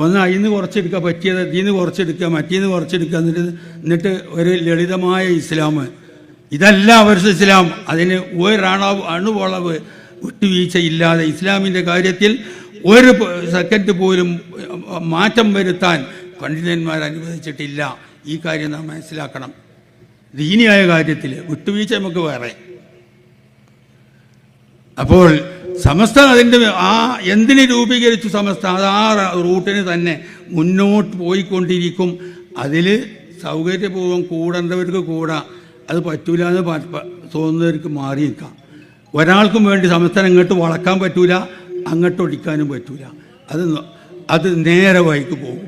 ഒന്ന് അതിന് കുറച്ചെടുക്കുക, പറ്റിയത് ഇതിന്ന് കുറച്ചെടുക്കുക, മറ്റേന്ന് കുറച്ചെടുക്കുക, എന്നിട്ട് ഒരു ലളിതമായ ഇസ്ലാം. ഇതല്ല അവരുടെ ഇസ്ലാം. അതിന് അണുവളവ് വിട്ടുവീഴ്ചയില്ലാതെ ഇസ്ലാമിൻ്റെ കാര്യത്തിൽ ഒരു സെക്കൻഡ് പോലും മാറ്റം വരുത്താൻ പണ്ഡിതന്മാർ അനുവദിച്ചിട്ടില്ല. ഈ കാര്യം നാം മനസ്സിലാക്കണം. ദീനിയായ കാര്യത്തിൽ വിട്ടുവീഴ്ച നമുക്ക് വേറെ. അപ്പോൾ സമസ്ത അതിൻ്റെ എന്തിന് രൂപീകരിച്ചു സമസ്ത? അത് ആ റൂട്ടിന് തന്നെ മുന്നോട്ട് പോയിക്കൊണ്ടിരിക്കും. അതിൽ സൗകര്യപൂർവ്വം കൂടേണ്ടവർക്ക് കൂടാം, അത് പറ്റൂല എന്ന് തോന്നുന്നവർക്ക് മാറി നിൽക്കാം. ഒരാൾക്കും വേണ്ടി സമസ്തനെ ഇങ്ങോട്ട് വളക്കാൻ പറ്റൂല, അങ്ങോട്ട് ഒടിക്കാനും പറ്റൂല. അത് നേരെ വഴിക്ക് പോകും.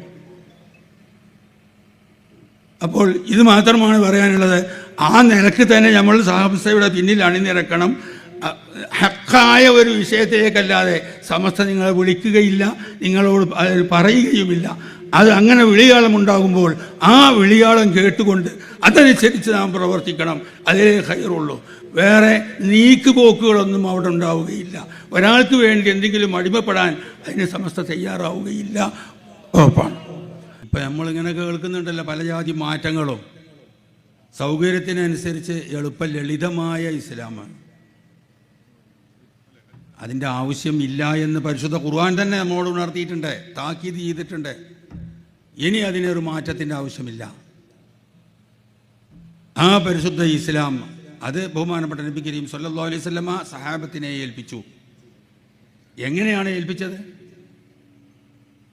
അപ്പോൾ ഇത് മാത്രമാണ് പറയാനുള്ളത്. ആ നിലക്ക് തന്നെ നമ്മൾ സമസ്തയുടെ പിന്നിൽ അണിനിരക്കണം. ഹക്കായ ഒരു വിഷയത്തിലേക്കല്ലാതെ സമസ്ത നിങ്ങളെ വിളിക്കുകയില്ല, നിങ്ങളോട് പറയുകയുമില്ല. അത് അങ്ങനെ വിളിയാളമുണ്ടാകുമ്പോൾ ആ വിളിയാളം കേട്ടുകൊണ്ട് അതനുസരിച്ച് നാം പ്രവർത്തിക്കണം. അതിലേ ഖൈറുള്ളൂ. വേറെ നീക്കുപോക്കുകളൊന്നും അവിടെ ഉണ്ടാവുകയില്ല. ഒരാൾക്ക് വേണ്ടി എന്തെങ്കിലും അടിമപ്പെടാൻ അതിന് സമസ്ത തയ്യാറാവുകയില്ല, ഉറപ്പാണ്. ഇപ്പം നമ്മളിങ്ങനെ കേൾക്കുന്നുണ്ടല്ലോ പല ജാതി മാറ്റങ്ങളും. സൗകര്യത്തിനനുസരിച്ച് എളുപ്പം ലളിതമായ ഇസ്ലാമാണ്. അതിൻ്റെ ആവശ്യമില്ല എന്ന് പരിശുദ്ധ ഖുർആൻ തന്നെ നമ്മോട് ഉണർത്തിയിട്ടുണ്ട്, താക്കീത് ചെയ്തിട്ടുണ്ട്. ഇനി അതിനൊരു മാറ്റത്തിൻ്റെ ആവശ്യമില്ല. ആ പരിശുദ്ധ ഇസ്ലാം അത് ബഹുമാനപ്പെട്ട നബി കരീം സല്ലല്ലാഹു അലൈഹി വസല്ലമ സഹാബത്തിനെ ഏൽപ്പിച്ചു. എങ്ങനെയാണ് ഏൽപ്പിച്ചത്?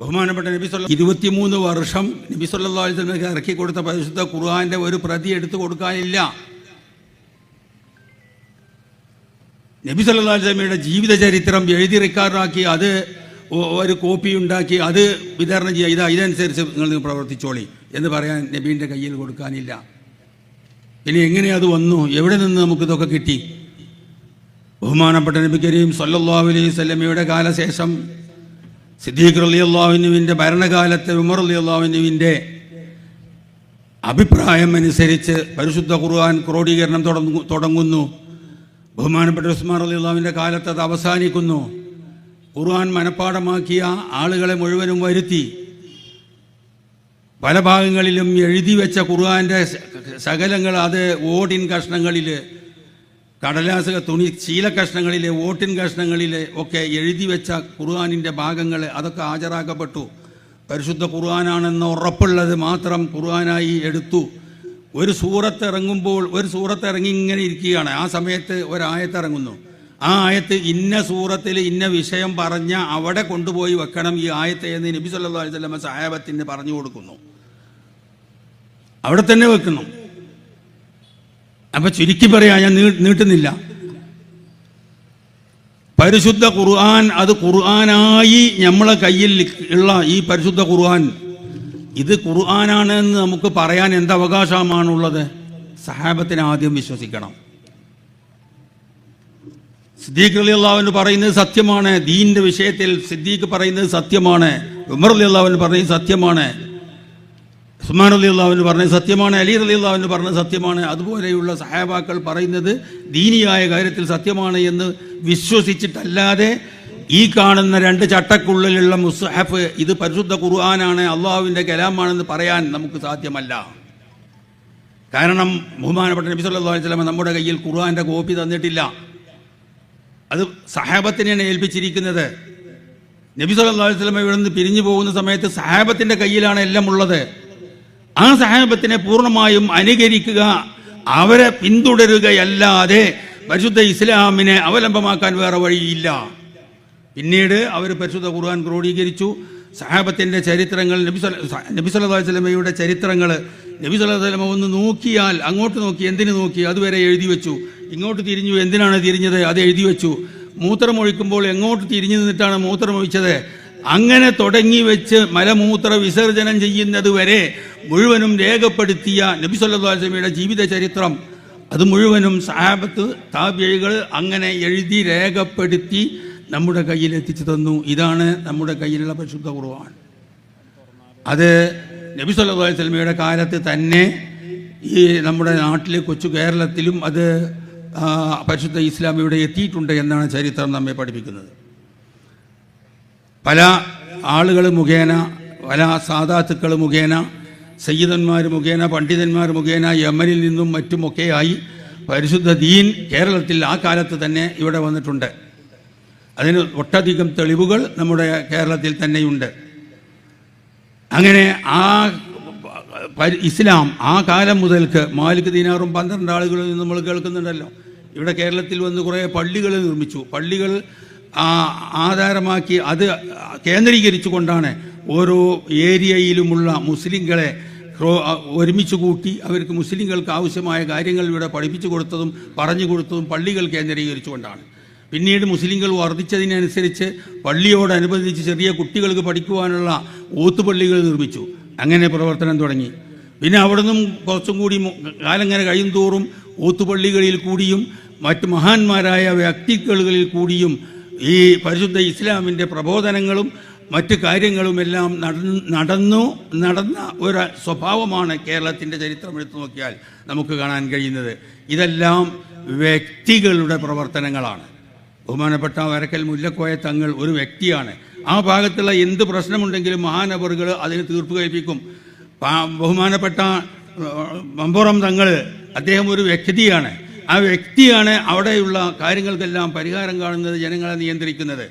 ബഹുമാനപ്പെട്ട നബി 23 വർഷം നബി സല്ലല്ലാഹു അലൈഹി വസല്ലമക്ക് ഇറക്കി കൊടുത്ത പരിശുദ്ധ ഖുർആന്റെ ഒരു പ്രതി എടുത്തു കൊടുക്കാനില്ല. നബി സല്ലല്ലാഹു അലൈഹി വസല്ലമയുടെ ജീവിത ചരിത്രം എഴുതി റെക്കോർഡാക്കി അത് ഒരു കോപ്പി ഉണ്ടാക്കി അത് വിതരണം ചെയ്യുക, ഇതനുസരിച്ച് നിങ്ങൾ പ്രവർത്തിച്ചോളി എന്ന് പറയാൻ നബീൻ്റെ കയ്യിൽ കൊടുക്കാനില്ല. ഇനി എങ്ങനെ അത് വന്നു? എവിടെ നിന്ന് നമുക്കിതൊക്കെ കിട്ടി? ബഹുമാനപ്പെട്ട നബി കരീം സല്ലല്ലാഹു അലൈഹി വസല്ലമയുടെ കാലശേഷം സിദ്ദീഖ് റളിയല്ലാഹു അൻഹുവിൻ്റെ ഭരണകാലത്ത് ഉമർ റളിയല്ലാഹു അൻഹുവിൻ്റെ അഭിപ്രായം അനുസരിച്ച് പരിശുദ്ധ ഖുർആൻ ക്രോഡീകരണം തുടങ്ങുന്നു. ബഹുമാനപ്പെട്ട ഉസ്മാൻ റളിയല്ലാഹുവിൻ്റെ കാലത്ത് അത് അവസാനിക്കുന്നു. ഖുർആൻ മനഃപ്പാഠമാക്കിയ ആളുകളെ മുഴുവനും വരുത്തി പല ഭാഗങ്ങളിലും എഴുതി വെച്ച ഖുർആൻ്റെ ശകലങ്ങൾ അത് ഓടിൻ കഷ്ണങ്ങളിൽ, കടലാസ് തുണി ശീല കഷ്ണങ്ങളിൽ, ഓട്ടിൻ കഷ്ണങ്ങളിൽ ഒക്കെ എഴുതി വെച്ച ഖുർആനിൻ്റെ ഭാഗങ്ങൾ അതൊക്കെ ഹാജരാക്കപ്പെട്ടു. പരിശുദ്ധ ഖുർആനാണെന്ന് ഉറപ്പുള്ളത് മാത്രം ഖുർആനായി എടുത്തു. ഒരു സൂറത്ത് ഇറങ്ങുമ്പോൾ ഒരു സൂറത്ത് ഇറങ്ങി ഇങ്ങനെ ഇരിക്കുകയാണ്. ആ സമയത്ത് ഒരായത്ത് ഇറങ്ങുന്നു. ആ ആയത്ത് ഇന്ന സൂറത്തിൽ ഇന്ന വിഷയം പറഞ്ഞ അവിടെ കൊണ്ടുപോയി വെക്കണം ഈ ആയത്ത് എന്ന് നബി സല്ലല്ലാഹു അലൈഹി വസല്ലം സഹാബത്തിന് പറഞ്ഞു കൊടുക്കുന്നു. അവിടെ തന്നെ വെക്കുന്നു. അപ്പൊ ചുരുക്കി പറയാ, ഞാൻ നീട്ടുന്നില്ല. പരിശുദ്ധ ഖുർആൻ അത് ഖുർആനായി നമ്മളെ കയ്യിൽ ഉള്ള ഈ പരിശുദ്ധ ഖുർആൻ ഇത് ഖുർആനാണെന്ന് നമുക്ക് പറയാൻ എന്ത് അവകാശമാണുള്ളത്? സഹാബത്തിനെ ആദ്യം വിശ്വസിക്കണം. സിദ്ദീഖ് റളിയല്ലാഹു അൻഹു പറയുന്നത് സത്യമാണ്. ദീനിന്റെ വിഷയത്തിൽ സിദ്ദീഖ് പറയുന്നത് സത്യമാണ്. ഉമർ റളിയല്ലാഹു അൻഹു പറയുന്നത് സത്യമാണ്. ഉസ്മാൻ റളിയല്ലാഹു അൻഹു പറഞ്ഞത് സത്യമാണ്. അലി റളിയല്ലാഹു അൻഹു പറഞ്ഞത് സത്യമാണ്. അതുപോലെയുള്ള സഹാബാക്കൾ പറയുന്നത് ദീനിയായ കാര്യത്തിൽ സത്യമാണ് എന്ന് വിശ്വസിച്ചിട്ടല്ലാതെ ഈ കാണുന്ന 2 ചട്ടക്കുള്ളിലുള്ള മുസ്ഹഫ് ഇത് പരിശുദ്ധ ഖുർആനാണ്, അള്ളാഹുവിൻ്റെ കലാമാണെന്ന് പറയാൻ നമുക്ക് സാധ്യമല്ല. കാരണം ബഹുമാനപ്പെട്ട നബി സല്ലല്ലാഹു അലൈഹി വസല്ലം നമ്മുടെ കയ്യിൽ ഖുർആന്റെ കോപ്പി തന്നിട്ടില്ല. അത് സഹാബത്തിനെയാണ് ഏൽപ്പിച്ചിരിക്കുന്നത്. നബി സല്ലല്ലാഹു അലൈഹി വസല്ലം ഇവിടെ നിന്ന് പിരിഞ്ഞു പോകുന്ന സമയത്ത് സഹാബത്തിൻ്റെ കയ്യിലാണ് എല്ലാം ഉള്ളത്. ആ സഹാബത്തിനെ പൂർണ്ണമായും അനുകരിക്കുക, അവരെ പിന്തുടരുകയല്ലാതെ പരിശുദ്ധ ഇസ്ലാമിനെ അവലംബമാക്കാൻ വേറെ വഴിയില്ല. പിന്നീട് അവർ പരിശുദ്ധ ഖുർആൻ ക്രോഡീകരിച്ചു. സഹാബത്തിൻ്റെ ചരിത്രങ്ങൾ, നബി സല്ലല്ലാഹു അലൈഹി വസല്ലമയുടെ ചരിത്രങ്ങൾ നബി സല്ലല്ലാഹു അലൈഹി വസല്ലമ ഒന്ന് നോക്കിയാൽ അങ്ങോട്ട് നോക്കി, എന്തിനു നോക്കി അതുവരെ എഴുതി വെച്ചു. ഇങ്ങോട്ട് തിരിഞ്ഞു, എന്തിനാണ് തിരിഞ്ഞത് അത് എഴുതി വെച്ചു. മൂത്രമൊഴിക്കുമ്പോൾ എങ്ങോട്ട് തിരിഞ്ഞു നിന്നിട്ടാണ് മൂത്രമൊഴിച്ചത്, അങ്ങനെ തുടങ്ങി വെച്ച് മലമൂത്ര വിസർജനം ചെയ്യുന്നത് വരെ മുഴുവനും രേഖപ്പെടുത്തിയ നബി സല്ലല്ലാഹു അലൈഹി വസല്ലമയുടെ ജീവിത ചരിത്രം അത് മുഴുവനും സഹാബത്ത് താബിഈകൾ അങ്ങനെ എഴുതി രേഖപ്പെടുത്തി നമ്മുടെ കയ്യിൽ എത്തിച്ചു തന്നു. ഇതാണ് നമ്മുടെ കയ്യിലുള്ള പരിശുദ്ധ ഖുർആൻ. അത് നബി സല്ലല്ലാഹു അലൈഹി വസല്ലമയുടെ കാലത്ത് തന്നെ ഈ നമ്മുടെ നാട്ടിലെ കൊച്ചു കേരളത്തിലും അത് പരിശുദ്ധ ഇസ്ലാം ഇവിടെ എത്തിയിട്ടുണ്ട് എന്നാണ് ചരിത്രം നമ്മെ പഠിപ്പിക്കുന്നത്. പല ആളുകൾ മുഖേന പല സാദാത്തുക്കൾ മുഖേന, സയ്യിദന്മാർ മുഖേന, പണ്ഡിതന്മാർ മുഖേന യമനിൽ നിന്നും മറ്റുമൊക്കെയായി പരിശുദ്ധ ദീൻ കേരളത്തിൽ ആ കാലത്ത് തന്നെ ഇവിടെ വന്നിട്ടുണ്ട്. അതിന് ഒട്ടധികം തെളിവുകൾ നമ്മുടെ കേരളത്തിൽ തന്നെയുണ്ട്. അങ്ങനെ ആ ഇസ്ലാം ആ കാലം മുതൽക്ക് മാലിക് ദീനാറും 12 ആളുകളിൽ നിന്ന് നമ്മൾ കേൾക്കുന്നുണ്ടല്ലോ. ഇവിടെ കേരളത്തിൽ വന്ന് കുറേ പള്ളികൾ നിർമ്മിച്ചു. പള്ളികൾ ആധാരമാക്കി അത് കേന്ദ്രീകരിച്ചു കൊണ്ടാണ് ഓരോ ഏരിയയിലുമുള്ള മുസ്ലിങ്ങളെ ഒരുമിച്ച് കൂട്ടി അവർക്ക് മുസ്ലിങ്ങൾക്ക് ആവശ്യമായ കാര്യങ്ങൾ ഇവിടെ പഠിപ്പിച്ചു കൊടുത്തതും പറഞ്ഞു കൊടുത്തതും പള്ളികൾ കേന്ദ്രീകരിച്ചുകൊണ്ടാണ്. പിന്നീട് മുസ്ലിങ്ങൾ വർദ്ധിച്ചതിനനുസരിച്ച് പള്ളിയോടനുബന്ധിച്ച് ചെറിയ കുട്ടികൾക്ക് പഠിക്കുവാനുള്ള ഓത്തുപള്ളികൾ നിർമ്മിച്ചു. അങ്ങനെ പ്രവർത്തനം തുടങ്ങി. പിന്നെ അവിടെ നിന്നും കുറച്ചും കൂടി കാലം ഇങ്ങനെ കഴിയും തോറും ഓത്തുപള്ളികളിൽ കൂടിയും മറ്റ് മഹാന്മാരായ വ്യക്തികളിൽ കൂടിയും ഈ പരിശുദ്ധ ഇസ്ലാമിൻ്റെ പ്രബോധനങ്ങളും മറ്റ് കാര്യങ്ങളുമെല്ലാം നടന്ന ഒരു സ്വഭാവമാണ് കേരളത്തിൻ്റെ ചരിത്രം എടുത്തു നോക്കിയാൽ നമുക്ക് കാണാൻ കഴിയുന്നത്. ഇതെല്ലാം വ്യക്തികളുടെ പ്രവർത്തനങ്ങളാണ്. ബഹുമാനപ്പെട്ട വരക്കൽ മുല്ലക്കോയ തങ്ങൾ ഒരു വ്യക്തിയാണ്. ആ ഭാഗത്തുള്ള എന്ത് പ്രശ്നമുണ്ടെങ്കിലും മഹാനവറുകൾ അതിന് തീർപ്പ് കൽപ്പിക്കും. ബഹുമാനപ്പെട്ട മമ്പുറം തങ്ങൾ അദ്ദേഹം ഒരു വ്യക്തിയാണ്. ആ വ്യക്തിയാണ് അവിടെയുള്ള കാര്യങ്ങൾക്കെല്ലാം പരിഹാരം കാണുന്നത്, ജനങ്ങളെ നിയന്ത്രിക്കുന്നത്.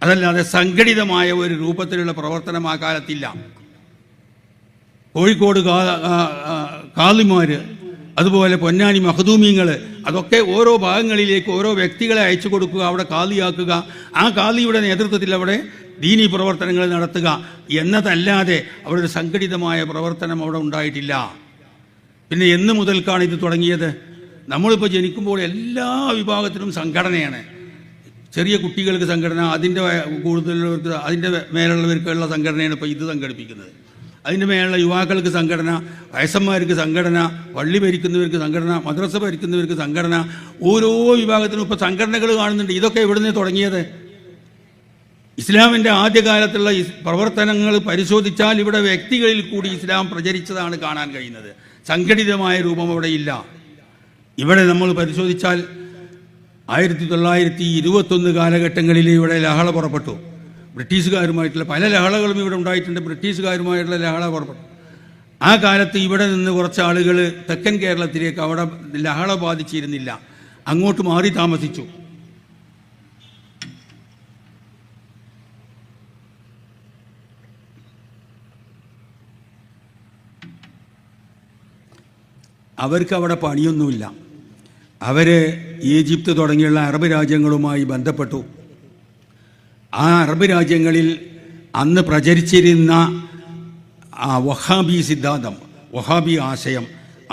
അതല്ലാതെ സംഘടിതമായ ഒരു രൂപത്തിലുള്ള പ്രവർത്തനം ആ കാലത്തില്ല. കോഴിക്കോട് കാളിമാർ, അതുപോലെ പൊന്നാനി മഖദൂമിങ്ങൾ, അതൊക്കെ ഓരോ ഭാഗങ്ങളിലേക്ക് ഓരോ വ്യക്തികളെ അയച്ചു കൊടുക്കുക, അവിടെ കാളിയാക്കുക, ആ കാളിയുടെ നേതൃത്വത്തിൽ അവിടെ ദീനീ പ്രവർത്തനങ്ങൾ നടത്തുക എന്നതല്ലാതെ അവിടെ ഒരു സംഘടിതമായ പ്രവർത്തനം അവിടെ ഉണ്ടായിട്ടില്ല. പിന്നെ എന്ന് മുതൽക്കാണ് ഇത് തുടങ്ങിയത്? നമ്മളിപ്പോൾ ജനിക്കുമ്പോൾ എല്ലാ വിഭാഗത്തിലും സംഘടനയാണ്. ചെറിയ കുട്ടികൾക്ക് സംഘടന, അതിൻ്റെ കൂടുതലുള്ളവർക്ക് അതിൻ്റെ മേലുള്ളവർക്കുള്ള സംഘടനയാണ് ഇപ്പോൾ ഇത് സംഘടിപ്പിക്കുന്നത്. അതിൻ്റെ മേലുള്ള യുവാക്കൾക്ക് സംഘടന, വയസ്സന്മാർക്ക് സംഘടന, പള്ളി ഭരിക്കുന്നവർക്ക് സംഘടന, മദ്രസ ഭരിക്കുന്നവർക്ക് സംഘടന, ഓരോ വിഭാഗത്തിനും ഇപ്പോൾ സംഘടനകൾ കാണുന്നുണ്ട്. ഇതൊക്കെ എവിടുന്ന് തുടങ്ങിയത്? ഇസ്ലാമിൻ്റെ ആദ്യകാലത്തുള്ള പ്രവർത്തനങ്ങൾ പരിശോധിച്ചാൽ ഇവിടെ വ്യക്തികളിൽ കൂടി ഇസ്ലാം പ്രചരിച്ചതാണ് കാണാൻ കഴിയുന്നത്. സംഘടിതമായ രൂപം അവിടെ ഇല്ല. ഇവിടെ നമ്മൾ പരിശോധിച്ചാൽ 1921 കാലഘട്ടങ്ങളിൽ ഇവിടെ ലഹള പുറപ്പെട്ടു. ബ്രിട്ടീഷുകാരുമായിട്ടുള്ള പല ലഹളകളും ഇവിടെ ഉണ്ടായിട്ടുണ്ട്. ബ്രിട്ടീഷുകാരുമായിട്ടുള്ള ലഹള പുറപ്പെട്ടു. ആ കാലത്ത് ഇവിടെ നിന്ന് കുറച്ച് ആളുകൾ തെക്കൻ കേരളത്തിലേക്ക്, അവിടെ ലഹള ബാധിച്ചിരുന്നില്ല, അങ്ങോട്ട് മാറി താമസിച്ചു. അവർക്ക് അവിടെ പണിയൊന്നുമില്ല. അവർ ഈജിപ്ത് തുടങ്ങിയുള്ള അറബ് രാജ്യങ്ങളുമായി ബന്ധപ്പെട്ടു. ആ അറബ് രാജ്യങ്ങളിൽ അന്ന് പ്രചരിച്ചിരുന്ന വഹാബി സിദ്ധാന്തം, വഹാബി ആശയം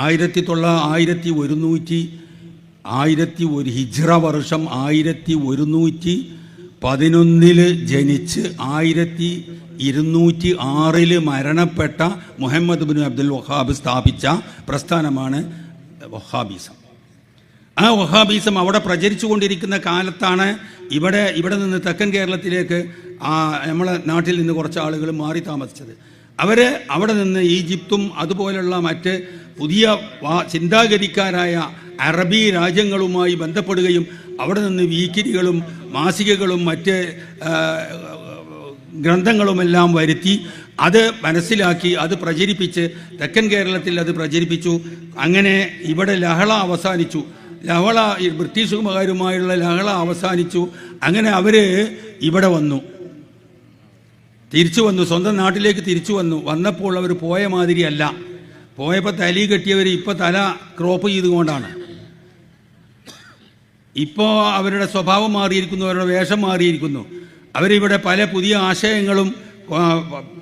1111 ഹിജ്റ വർഷം 1111 ജനിച്ച് 1206 മരണപ്പെട്ട മുഹമ്മദ് ബിൻ അബ്ദുൽ വഹാബ് സ്ഥാപിച്ച പ്രസ്ഥാനമാണ് വഹാബിസം. ആ വഹാബിസം അവിടെ പ്രചരിച്ചു കൊണ്ടിരിക്കുന്ന കാലത്താണ് ഇവിടെ നിന്ന് തെക്കൻ കേരളത്തിലേക്ക് നമ്മളെ നാട്ടിൽ നിന്ന് കുറച്ച് ആളുകൾ മാറി താമസിച്ചത്. അവർ അവിടെ നിന്ന് ഈജിപ്തും അതുപോലുള്ള മറ്റ് പുതിയ ചിന്താഗതിക്കാരായ അറബി രാജ്യങ്ങളുമായി ബന്ധപ്പെടുകയും അവിടെ നിന്ന് വീക്കിരികളും മാസികകളും മറ്റ് ഗ്രന്ഥങ്ങളുമെല്ലാം വരുത്തി അത് മനസ്സിലാക്കി അത് പ്രചരിപ്പിച്ച് തെക്കൻ കേരളത്തിൽ അത് പ്രചരിപ്പിച്ചു. അങ്ങനെ ഇവിടെ ലഹള അവസാനിച്ചു. ബ്രിട്ടീഷുകാരുമായുള്ള ലഹള അവസാനിച്ചു. അങ്ങനെ അവർ ഇവിടെ തിരിച്ചു വന്നു, സ്വന്തം നാട്ടിലേക്ക് തിരിച്ചു വന്നപ്പോൾ അവർ പോയ മാതിരിയല്ല. പോയപ്പോൾ തലി കെട്ടിയവർ ഇപ്പോൾ തല ക്രോപ്പ് ചെയ്തുകൊണ്ടാണ്. ഇപ്പോൾ അവരുടെ സ്വഭാവം മാറിയിരിക്കുന്നു, അവരുടെ വേഷം മാറിയിരിക്കുന്നു. അവരിവിടെ പല പുതിയ ആശയങ്ങളും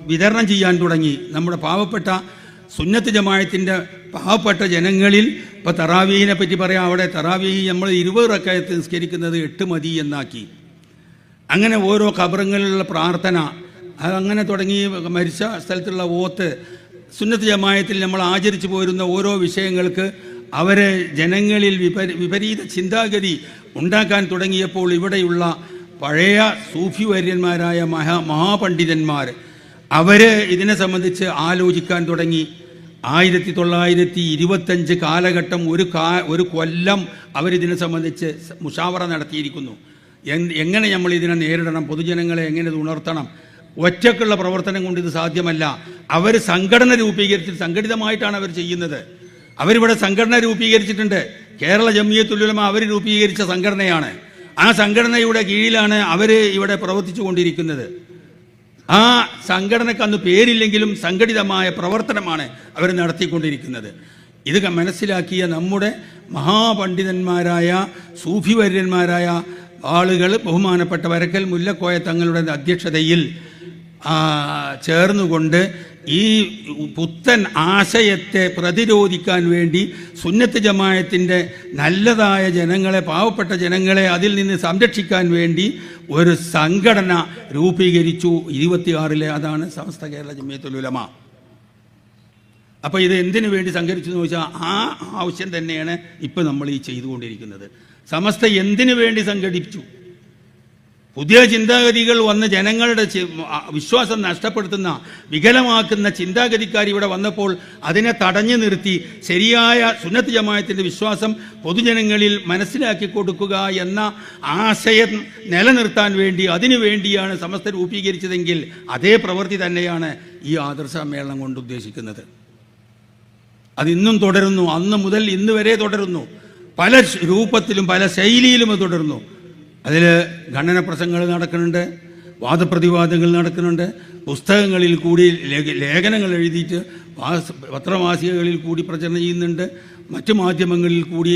വിതരണം ചെയ്യാൻ തുടങ്ങി. നമ്മുടെ പാവപ്പെട്ട സുന്നത്ത് ജമാഅത്തിൻ്റെ പാവപ്പെട്ട ജനങ്ങളിൽ ഇപ്പോൾ തറാവീഹിനെ പറ്റി പറയാം. അവിടെ തറാവീഹ് നമ്മൾ 20 റക്അത്ത് നിസ്കരിക്കുന്നത് 8 മതി എന്നാക്കി. അങ്ങനെ ഓരോ ഖബറുകളിലുള്ള പ്രാർത്ഥന അതങ്ങനെ തുടങ്ങി. മരിച്ച സ്ഥലത്തുള്ള ഓത്ത്, സുന്നത്ത് ജമാഅത്തിൽ നമ്മൾ ആചരിച്ചു പോരുന്ന ഓരോ വിഷയങ്ങൾക്ക് അവരെ ജനങ്ങളിൽ വിപരീത ചിന്താഗതി ഉണ്ടാക്കാൻ തുടങ്ങിയപ്പോൾ ഇവിടെയുള്ള പഴയ സൂഫി വര്യന്മാരായ മഹാപണ്ഡിതന്മാർ അവർ ഇതിനെ സംബന്ധിച്ച് ആലോചിക്കാൻ തുടങ്ങി. 1925 കാലഘട്ടം ഒരു കൊല്ലം അവരിതിനെ സംബന്ധിച്ച് മുഷാവറ നടത്തിയിരിക്കുന്നു. എങ്ങനെ നമ്മൾ ഇതിനെ നേരിടണം, പൊതുജനങ്ങളെ എങ്ങനെ ഉണർത്തണം, ഒറ്റക്കുള്ള പ്രവർത്തനം കൊണ്ട് ഇത് സാധ്യമല്ല. അവർ സംഘടന രൂപീകരിച്ച് സംഘടിതമായിട്ടാണ് അവർ ചെയ്യുന്നത്. അവരിവിടെ സംഘടന രൂപീകരിച്ചിട്ടുണ്ട്. കേരള ജംഇയ്യത്തുൽ ഉലമ അവർ രൂപീകരിച്ച സംഘടനയാണ്. ആ സംഘടനയുടെ കീഴിലാണ് അവർ ഇവിടെ പ്രവർത്തിച്ചു കൊണ്ടിരിക്കുന്നത്. ആ സംഘടനയ്ക്ക് അന്ന് പേരില്ലെങ്കിലും സംഘടിതമായ പ്രവർത്തനമാണ് അവർ നടത്തിക്കൊണ്ടിരിക്കുന്നത്. ഇത് മനസ്സിലാക്കിയ നമ്മുടെ മഹാപണ്ഡിതന്മാരായ സൂഫിവര്യന്മാരായ ആളുകൾ ബഹുമാനപ്പെട്ട വരക്കൽ മുല്ലക്കോയ തങ്ങളുടെ അധ്യക്ഷതയിൽ ചേർന്നുകൊണ്ട് ഈ പുത്തൻ ആശയത്തെ പ്രതിരോധിക്കാൻ വേണ്ടി സുന്നത്ത് ജമാഅത്തിൻ്റെ നല്ലതായ ജനങ്ങളെ, പാവപ്പെട്ട ജനങ്ങളെ അതിൽ നിന്ന് സംരക്ഷിക്കാൻ വേണ്ടി ഒരു സംഘടന രൂപീകരിച്ചു 26-ലെ. അതാണ് സമസ്ത കേരള ജംഇയ്യത്തുൽ ഉലമ. അപ്പോൾ ഇത് എന്തിനു വേണ്ടി സംഘടിച്ചു എന്ന് ചോദിച്ചാൽ ആ ആവശ്യം തന്നെയാണ് ഇപ്പോൾ നമ്മൾ ഈ ചെയ്തുകൊണ്ടിരിക്കുന്നത്. സമസ്ത എന്തിനു വേണ്ടി സംഘടിപ്പിച്ചു? പുതിയ ചിന്താഗതികൾ വന്ന് ജനങ്ങളുടെ വിശ്വാസം നഷ്ടപ്പെടുത്തുന്ന, വികലമാക്കുന്ന ചിന്താഗതിക്കാർ ഇവിടെ വന്നപ്പോൾ അതിനെ തടഞ്ഞു നിർത്തി ശരിയായ സുന്നത്ത് ജമാഅത്തിൻ്റെ വിശ്വാസം പൊതുജനങ്ങളിൽ മനസ്സിലാക്കി കൊടുക്കുക എന്ന ആശയം നിലനിർത്താൻ വേണ്ടി, അതിനു വേണ്ടിയാണ് സമസ്ത രൂപീകരിച്ചതെങ്കിൽ അതേ പ്രവൃത്തി തന്നെയാണ് ഈ ആദർശ സമ്മേളനം കൊണ്ട് ഉദ്ദേശിക്കുന്നത്. അതിന്നും തുടരുന്നു. അന്ന് മുതൽ ഇന്ന് വരെ തുടരുന്നു. പല രൂപത്തിലും പല ശൈലിയിലും അത് തുടരുന്നു. അതിൽ ഖണ്ഡന പ്രസംഗങ്ങൾ നടക്കുന്നുണ്ട്, വാദപ്രതിവാദങ്ങൾ നടക്കുന്നുണ്ട്, പുസ്തകങ്ങളിൽ കൂടി ലേഖനങ്ങൾ എഴുതിയിട്ട് പത്രമാസികകളിൽ കൂടി പ്രചരണം ചെയ്യുന്നുണ്ട്, മറ്റു മാധ്യമങ്ങളിൽ കൂടി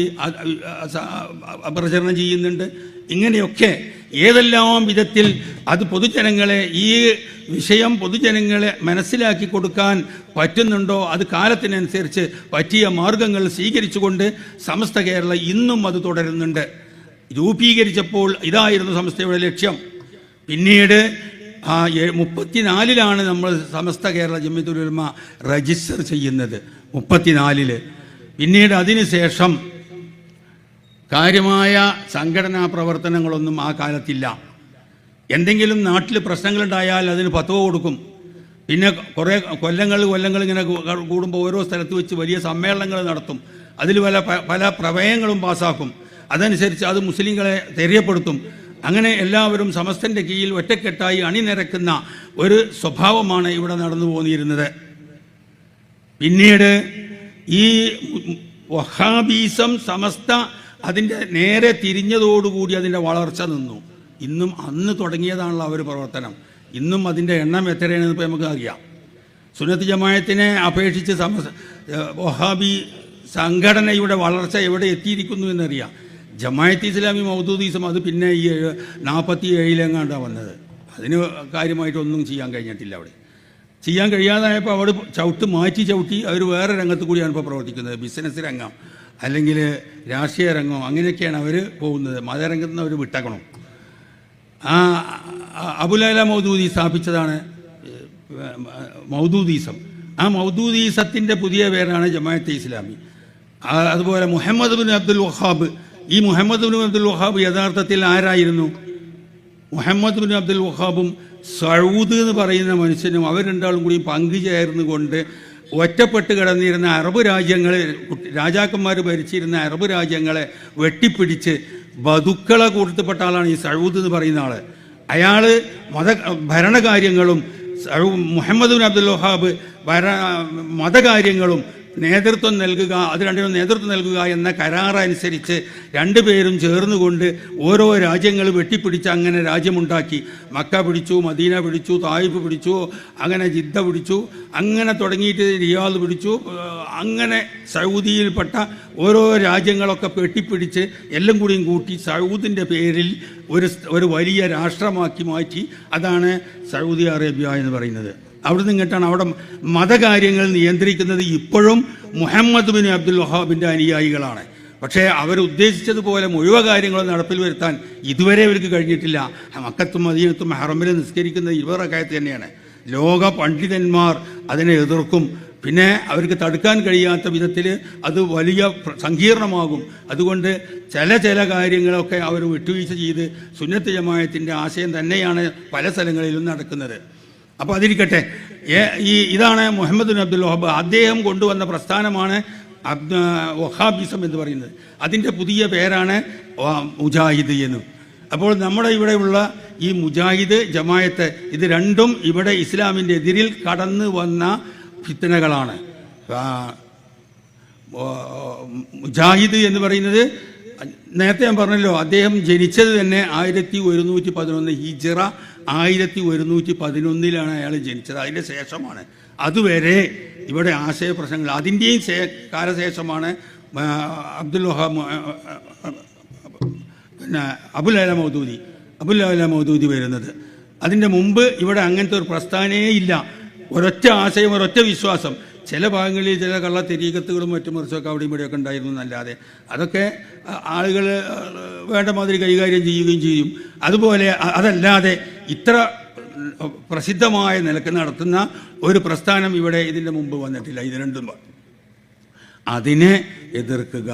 പ്രചരണം ചെയ്യുന്നുണ്ട്. ഇങ്ങനെയൊക്കെ ഏതെല്ലാം വിധത്തിൽ അത് പൊതുജനങ്ങളെ, ഈ വിഷയം പൊതുജനങ്ങളെ മനസ്സിലാക്കി കൊടുക്കാൻ പറ്റുന്നുണ്ടോ അത് കാലത്തിനനുസരിച്ച് പറ്റിയ മാർഗങ്ങൾ സ്വീകരിച്ചുകൊണ്ട് സമസ്ത കേരള ഇന്നും അത് തുടരുന്നുണ്ട്. രൂപീകരിച്ചപ്പോൾ ഇതായിരുന്നു സമസ്തയുടെ ലക്ഷ്യം. പിന്നീട് 34-ലാണ് നമ്മൾ സമസ്ത കേരള ജംഇയ്യത്തുൽ ഉലമ രജിസ്റ്റർ ചെയ്യുന്നത്. 34-ൽ. പിന്നീട് അതിനുശേഷം കാര്യമായ സംഘടനാ പ്രവർത്തനങ്ങളൊന്നും ആ കാലത്തില്ല. എന്തെങ്കിലും നാട്ടിൽ പ്രശ്നങ്ങളുണ്ടായാൽ അതിന് ഫത്വ കൊടുക്കും. പിന്നെ കുറേ കൊല്ലങ്ങൾ ഇങ്ങനെ കൂടുമ്പോൾ ഓരോ സ്ഥലത്ത് വെച്ച് വലിയ സമ്മേളനങ്ങൾ നടത്തും. അതിൽ പല പ്രമേയങ്ങളും പാസ്സാക്കും. അതനുസരിച്ച് അത് മുസ്ലിങ്ങളെ തെര്യപ്പെടുത്തും. അങ്ങനെ എല്ലാവരും സമസ്തൻ്റെ കീഴിൽ ഒറ്റക്കെട്ടായി അണിനിരക്കുന്ന ഒരു സ്വഭാവമാണ് ഇവിടെ നടന്നു പോന്നിരുന്നത്. പിന്നീട് ഈ വഹാബീസം സമസ്ത അതിൻ്റെ നേരെ തിരിഞ്ഞതോടുകൂടി അതിൻ്റെ വളർച്ച നിന്നു. ഇന്നും അന്ന് തുടങ്ങിയതാണല്ലോ അവർ പ്രവർത്തനം. ഇന്നും അതിൻ്റെ എണ്ണം എത്രയാണെന്ന് ഇപ്പോൾ നമുക്ക് അറിയാം. സുന്നത്ത് ജമാഅത്തിനെ അപേക്ഷിച്ച് വഹാബി സംഘടനയുടെ വളർച്ച എവിടെ എത്തിയിരിക്കുന്നു എന്നറിയാം. ജമാഅത്ത് ഇസ്ലാമി മൗദൂദീസം അത് പിന്നെ ഈ 47-ലെങ്ങാണ്ടാണ് വന്നത്. അതിന് കാര്യമായിട്ടൊന്നും ചെയ്യാൻ കഴിഞ്ഞിട്ടില്ല. അവിടെ ചെയ്യാൻ കഴിയാതായപ്പോൾ അവിടെ മാറ്റി അവർ വേറെ രംഗത്ത് കൂടിയാണ് ഇപ്പോൾ പ്രവർത്തിക്കുന്നത്. ബിസിനസ് രംഗം അല്ലെങ്കിൽ രാഷ്ട്രീയ രംഗം അങ്ങനെയൊക്കെയാണ് അവർ പോകുന്നത്. മതരംഗത്ത് നിന്ന് അവർ വിട്ടക്കണം. അബുലൈല മൗദൂദി സ്ഥാപിച്ചതാണ് മൗദൂദീസം. ആ മൗദൂദീസത്തിൻ്റെ പുതിയ പേരാണ് ജമാഅത്തെ ഇസ്ലാമി. അതുപോലെ മുഹമ്മദ് ബിൻ അബ്ദുൽ വഹാബ്. ഈ മുഹമ്മദ് ബിൻ അബ്ദുൽ വഹാബ് യഥാർത്ഥത്തിൽ ആരായിരുന്നു? മുഹമ്മദ് ബിൻ അബ്ദുൽ വഹാബും സഊദ് എന്ന് പറയുന്ന മനുഷ്യനും അവർ രണ്ടാളും കൂടി പങ്കുചേർന്നുകൊണ്ട് ഒറ്റപ്പെട്ട് കിടന്നിരുന്ന അറബ് രാജ്യങ്ങളെ, രാജാക്കന്മാർ ഭരിച്ചിരുന്ന അറബ് രാജ്യങ്ങളെ വെട്ടിപ്പിടിച്ച് ബദുക്കളെ കൂട്ടത്തിൽപ്പെട്ട ആളാണ് ഈ സഊദ് എന്ന് പറയുന്ന ആൾ. അയാൾ ഭരണകാര്യങ്ങളും മുഹമ്മദ് ബിൻ അബ്ദുൽ വഹാബ് മതകാര്യങ്ങളും നേതൃത്വം നൽകുക, അത് രണ്ടിനും നേതൃത്വം നൽകുക എന്ന കരാറനുസരിച്ച് രണ്ടുപേരും ചേർന്നുകൊണ്ട് ഓരോ രാജ്യങ്ങൾ വെട്ടിപ്പിടിച്ച് അങ്ങനെ രാജ്യമുണ്ടാക്കി. മക്ക പിടിച്ചു, മദീന പിടിച്ചു, തായിഫ് പിടിച്ചു, അങ്ങനെ ജിദ്ദ പിടിച്ചു, അങ്ങനെ തുടങ്ങിയിട്ട് റിയാദ് പിടിച്ചു. അങ്ങനെ സൗദിയിൽപ്പെട്ട ഓരോ രാജ്യങ്ങളൊക്കെ വെട്ടിപ്പിടിച്ച് എല്ലാം കൂടിയും കൂട്ടി സൗദിൻ്റെ പേരിൽ ഒരു വലിയ രാഷ്ട്രമാക്കി മാറ്റി. അതാണ് സൗദി അറേബ്യ എന്ന് പറയുന്നത്. അവിടെ നിന്നിട്ടാണ് അവിടെ മതകാര്യങ്ങൾ നിയന്ത്രിക്കുന്നത് ഇപ്പോഴും മുഹമ്മദ് ബിൻ അബ്ദുൽ വഹാബിൻ്റെ അനുയായികളാണ്. പക്ഷേ അവരുദ്ദേശിച്ചതുപോലെ മുഴുവൻ കാര്യങ്ങളും നടപ്പിൽ വരുത്താൻ ഇതുവരെ അവർക്ക് കഴിഞ്ഞിട്ടില്ല. മക്കത്തും മദീനത്തും ഹറമിൽ നിസ്കരിക്കുന്നത് 20 റക്അത്ത് തന്നെയാണ്. ലോക പണ്ഡിതന്മാർ അതിനെ എതിർക്കും. പിന്നെ അവർക്ക് തടുക്കാൻ കഴിയാത്ത വിധത്തിൽ അത് വലിയ സങ്കീർണമാകും. അതുകൊണ്ട് ചില കാര്യങ്ങളൊക്കെ അവർ വിട്ടുവീഴ്ച ചെയ്ത് സുന്നത്ത് ജമാഅത്തിൻ്റെ ആശയം തന്നെയാണ് പല സ്ഥലങ്ങളിലും നടക്കുന്നത്. അപ്പോൾ അതിരിക്കട്ടെ, ഇതാണ് മുഹമ്മദ് ബിൻ അബ്ദുൽ വഹാബ്. അദ്ദേഹം കൊണ്ടുവന്ന പ്രസ്ഥാനമാണ് വഹാബിസം എന്ന് പറയുന്നത്. അതിൻ്റെ പുതിയ പേരാണ് മുജാഹിദ് എന്ന്. അപ്പോൾ നമ്മുടെ ഇവിടെയുള്ള ഈ മുജാഹിദ് ജമായത്ത് ഇത് രണ്ടും ഇവിടെ ഇസ്ലാമിൻ്റെ എതിരിൽ കടന്നു വന്ന ഫിത്നകളാണ്. മുജാഹിദ് എന്ന് പറയുന്നത് നേരത്തെ ഞാൻ പറഞ്ഞല്ലോ, അദ്ദേഹം ജനിച്ചത് തന്നെ 1111 ഹിജ്റ 1111 അയാൾ ജനിച്ചത്. അതിൻ്റെ ശേഷമാണ്, അതുവരെ ഇവിടെ ആശയ പ്രശ്നങ്ങൾ, അതിൻ്റെയും കാലശേഷമാണ് അബ്ദുൽ വഹാബ് പിന്നെ അബുൽ അല മൗദൂദി വരുന്നത്. അതിൻ്റെ മുമ്പ് ഇവിടെ അങ്ങനത്തെ ഒരു പ്രസ്ഥാനേ ഇല്ല. ഒരൊറ്റ ആശയം, ഒരൊറ്റ വിശ്വാസം. ചില ഭാഗങ്ങളിൽ ചില കള്ള തെരീകത്തുകളും മറ്റും മറിച്ചൊക്കെ അവിടെയും ഇവിടെയൊക്കെ ഉണ്ടായിരുന്നു എന്നല്ലാതെ അതൊക്കെ ആളുകൾ വേണ്ട മാതിരി കൈകാര്യം ചെയ്യുകയും ചെയ്യും. അതുപോലെ അതല്ലാതെ ഇത്ര പ്രസിദ്ധമായ നിലക്ക് നടത്തുന്ന ഒരു പ്രസ്ഥാനം ഇവിടെ ഇതിൻ്റെ മുമ്പ് വന്നിട്ടില്ല. ഇത് രണ്ടും അതിനെ എതിർക്കുക,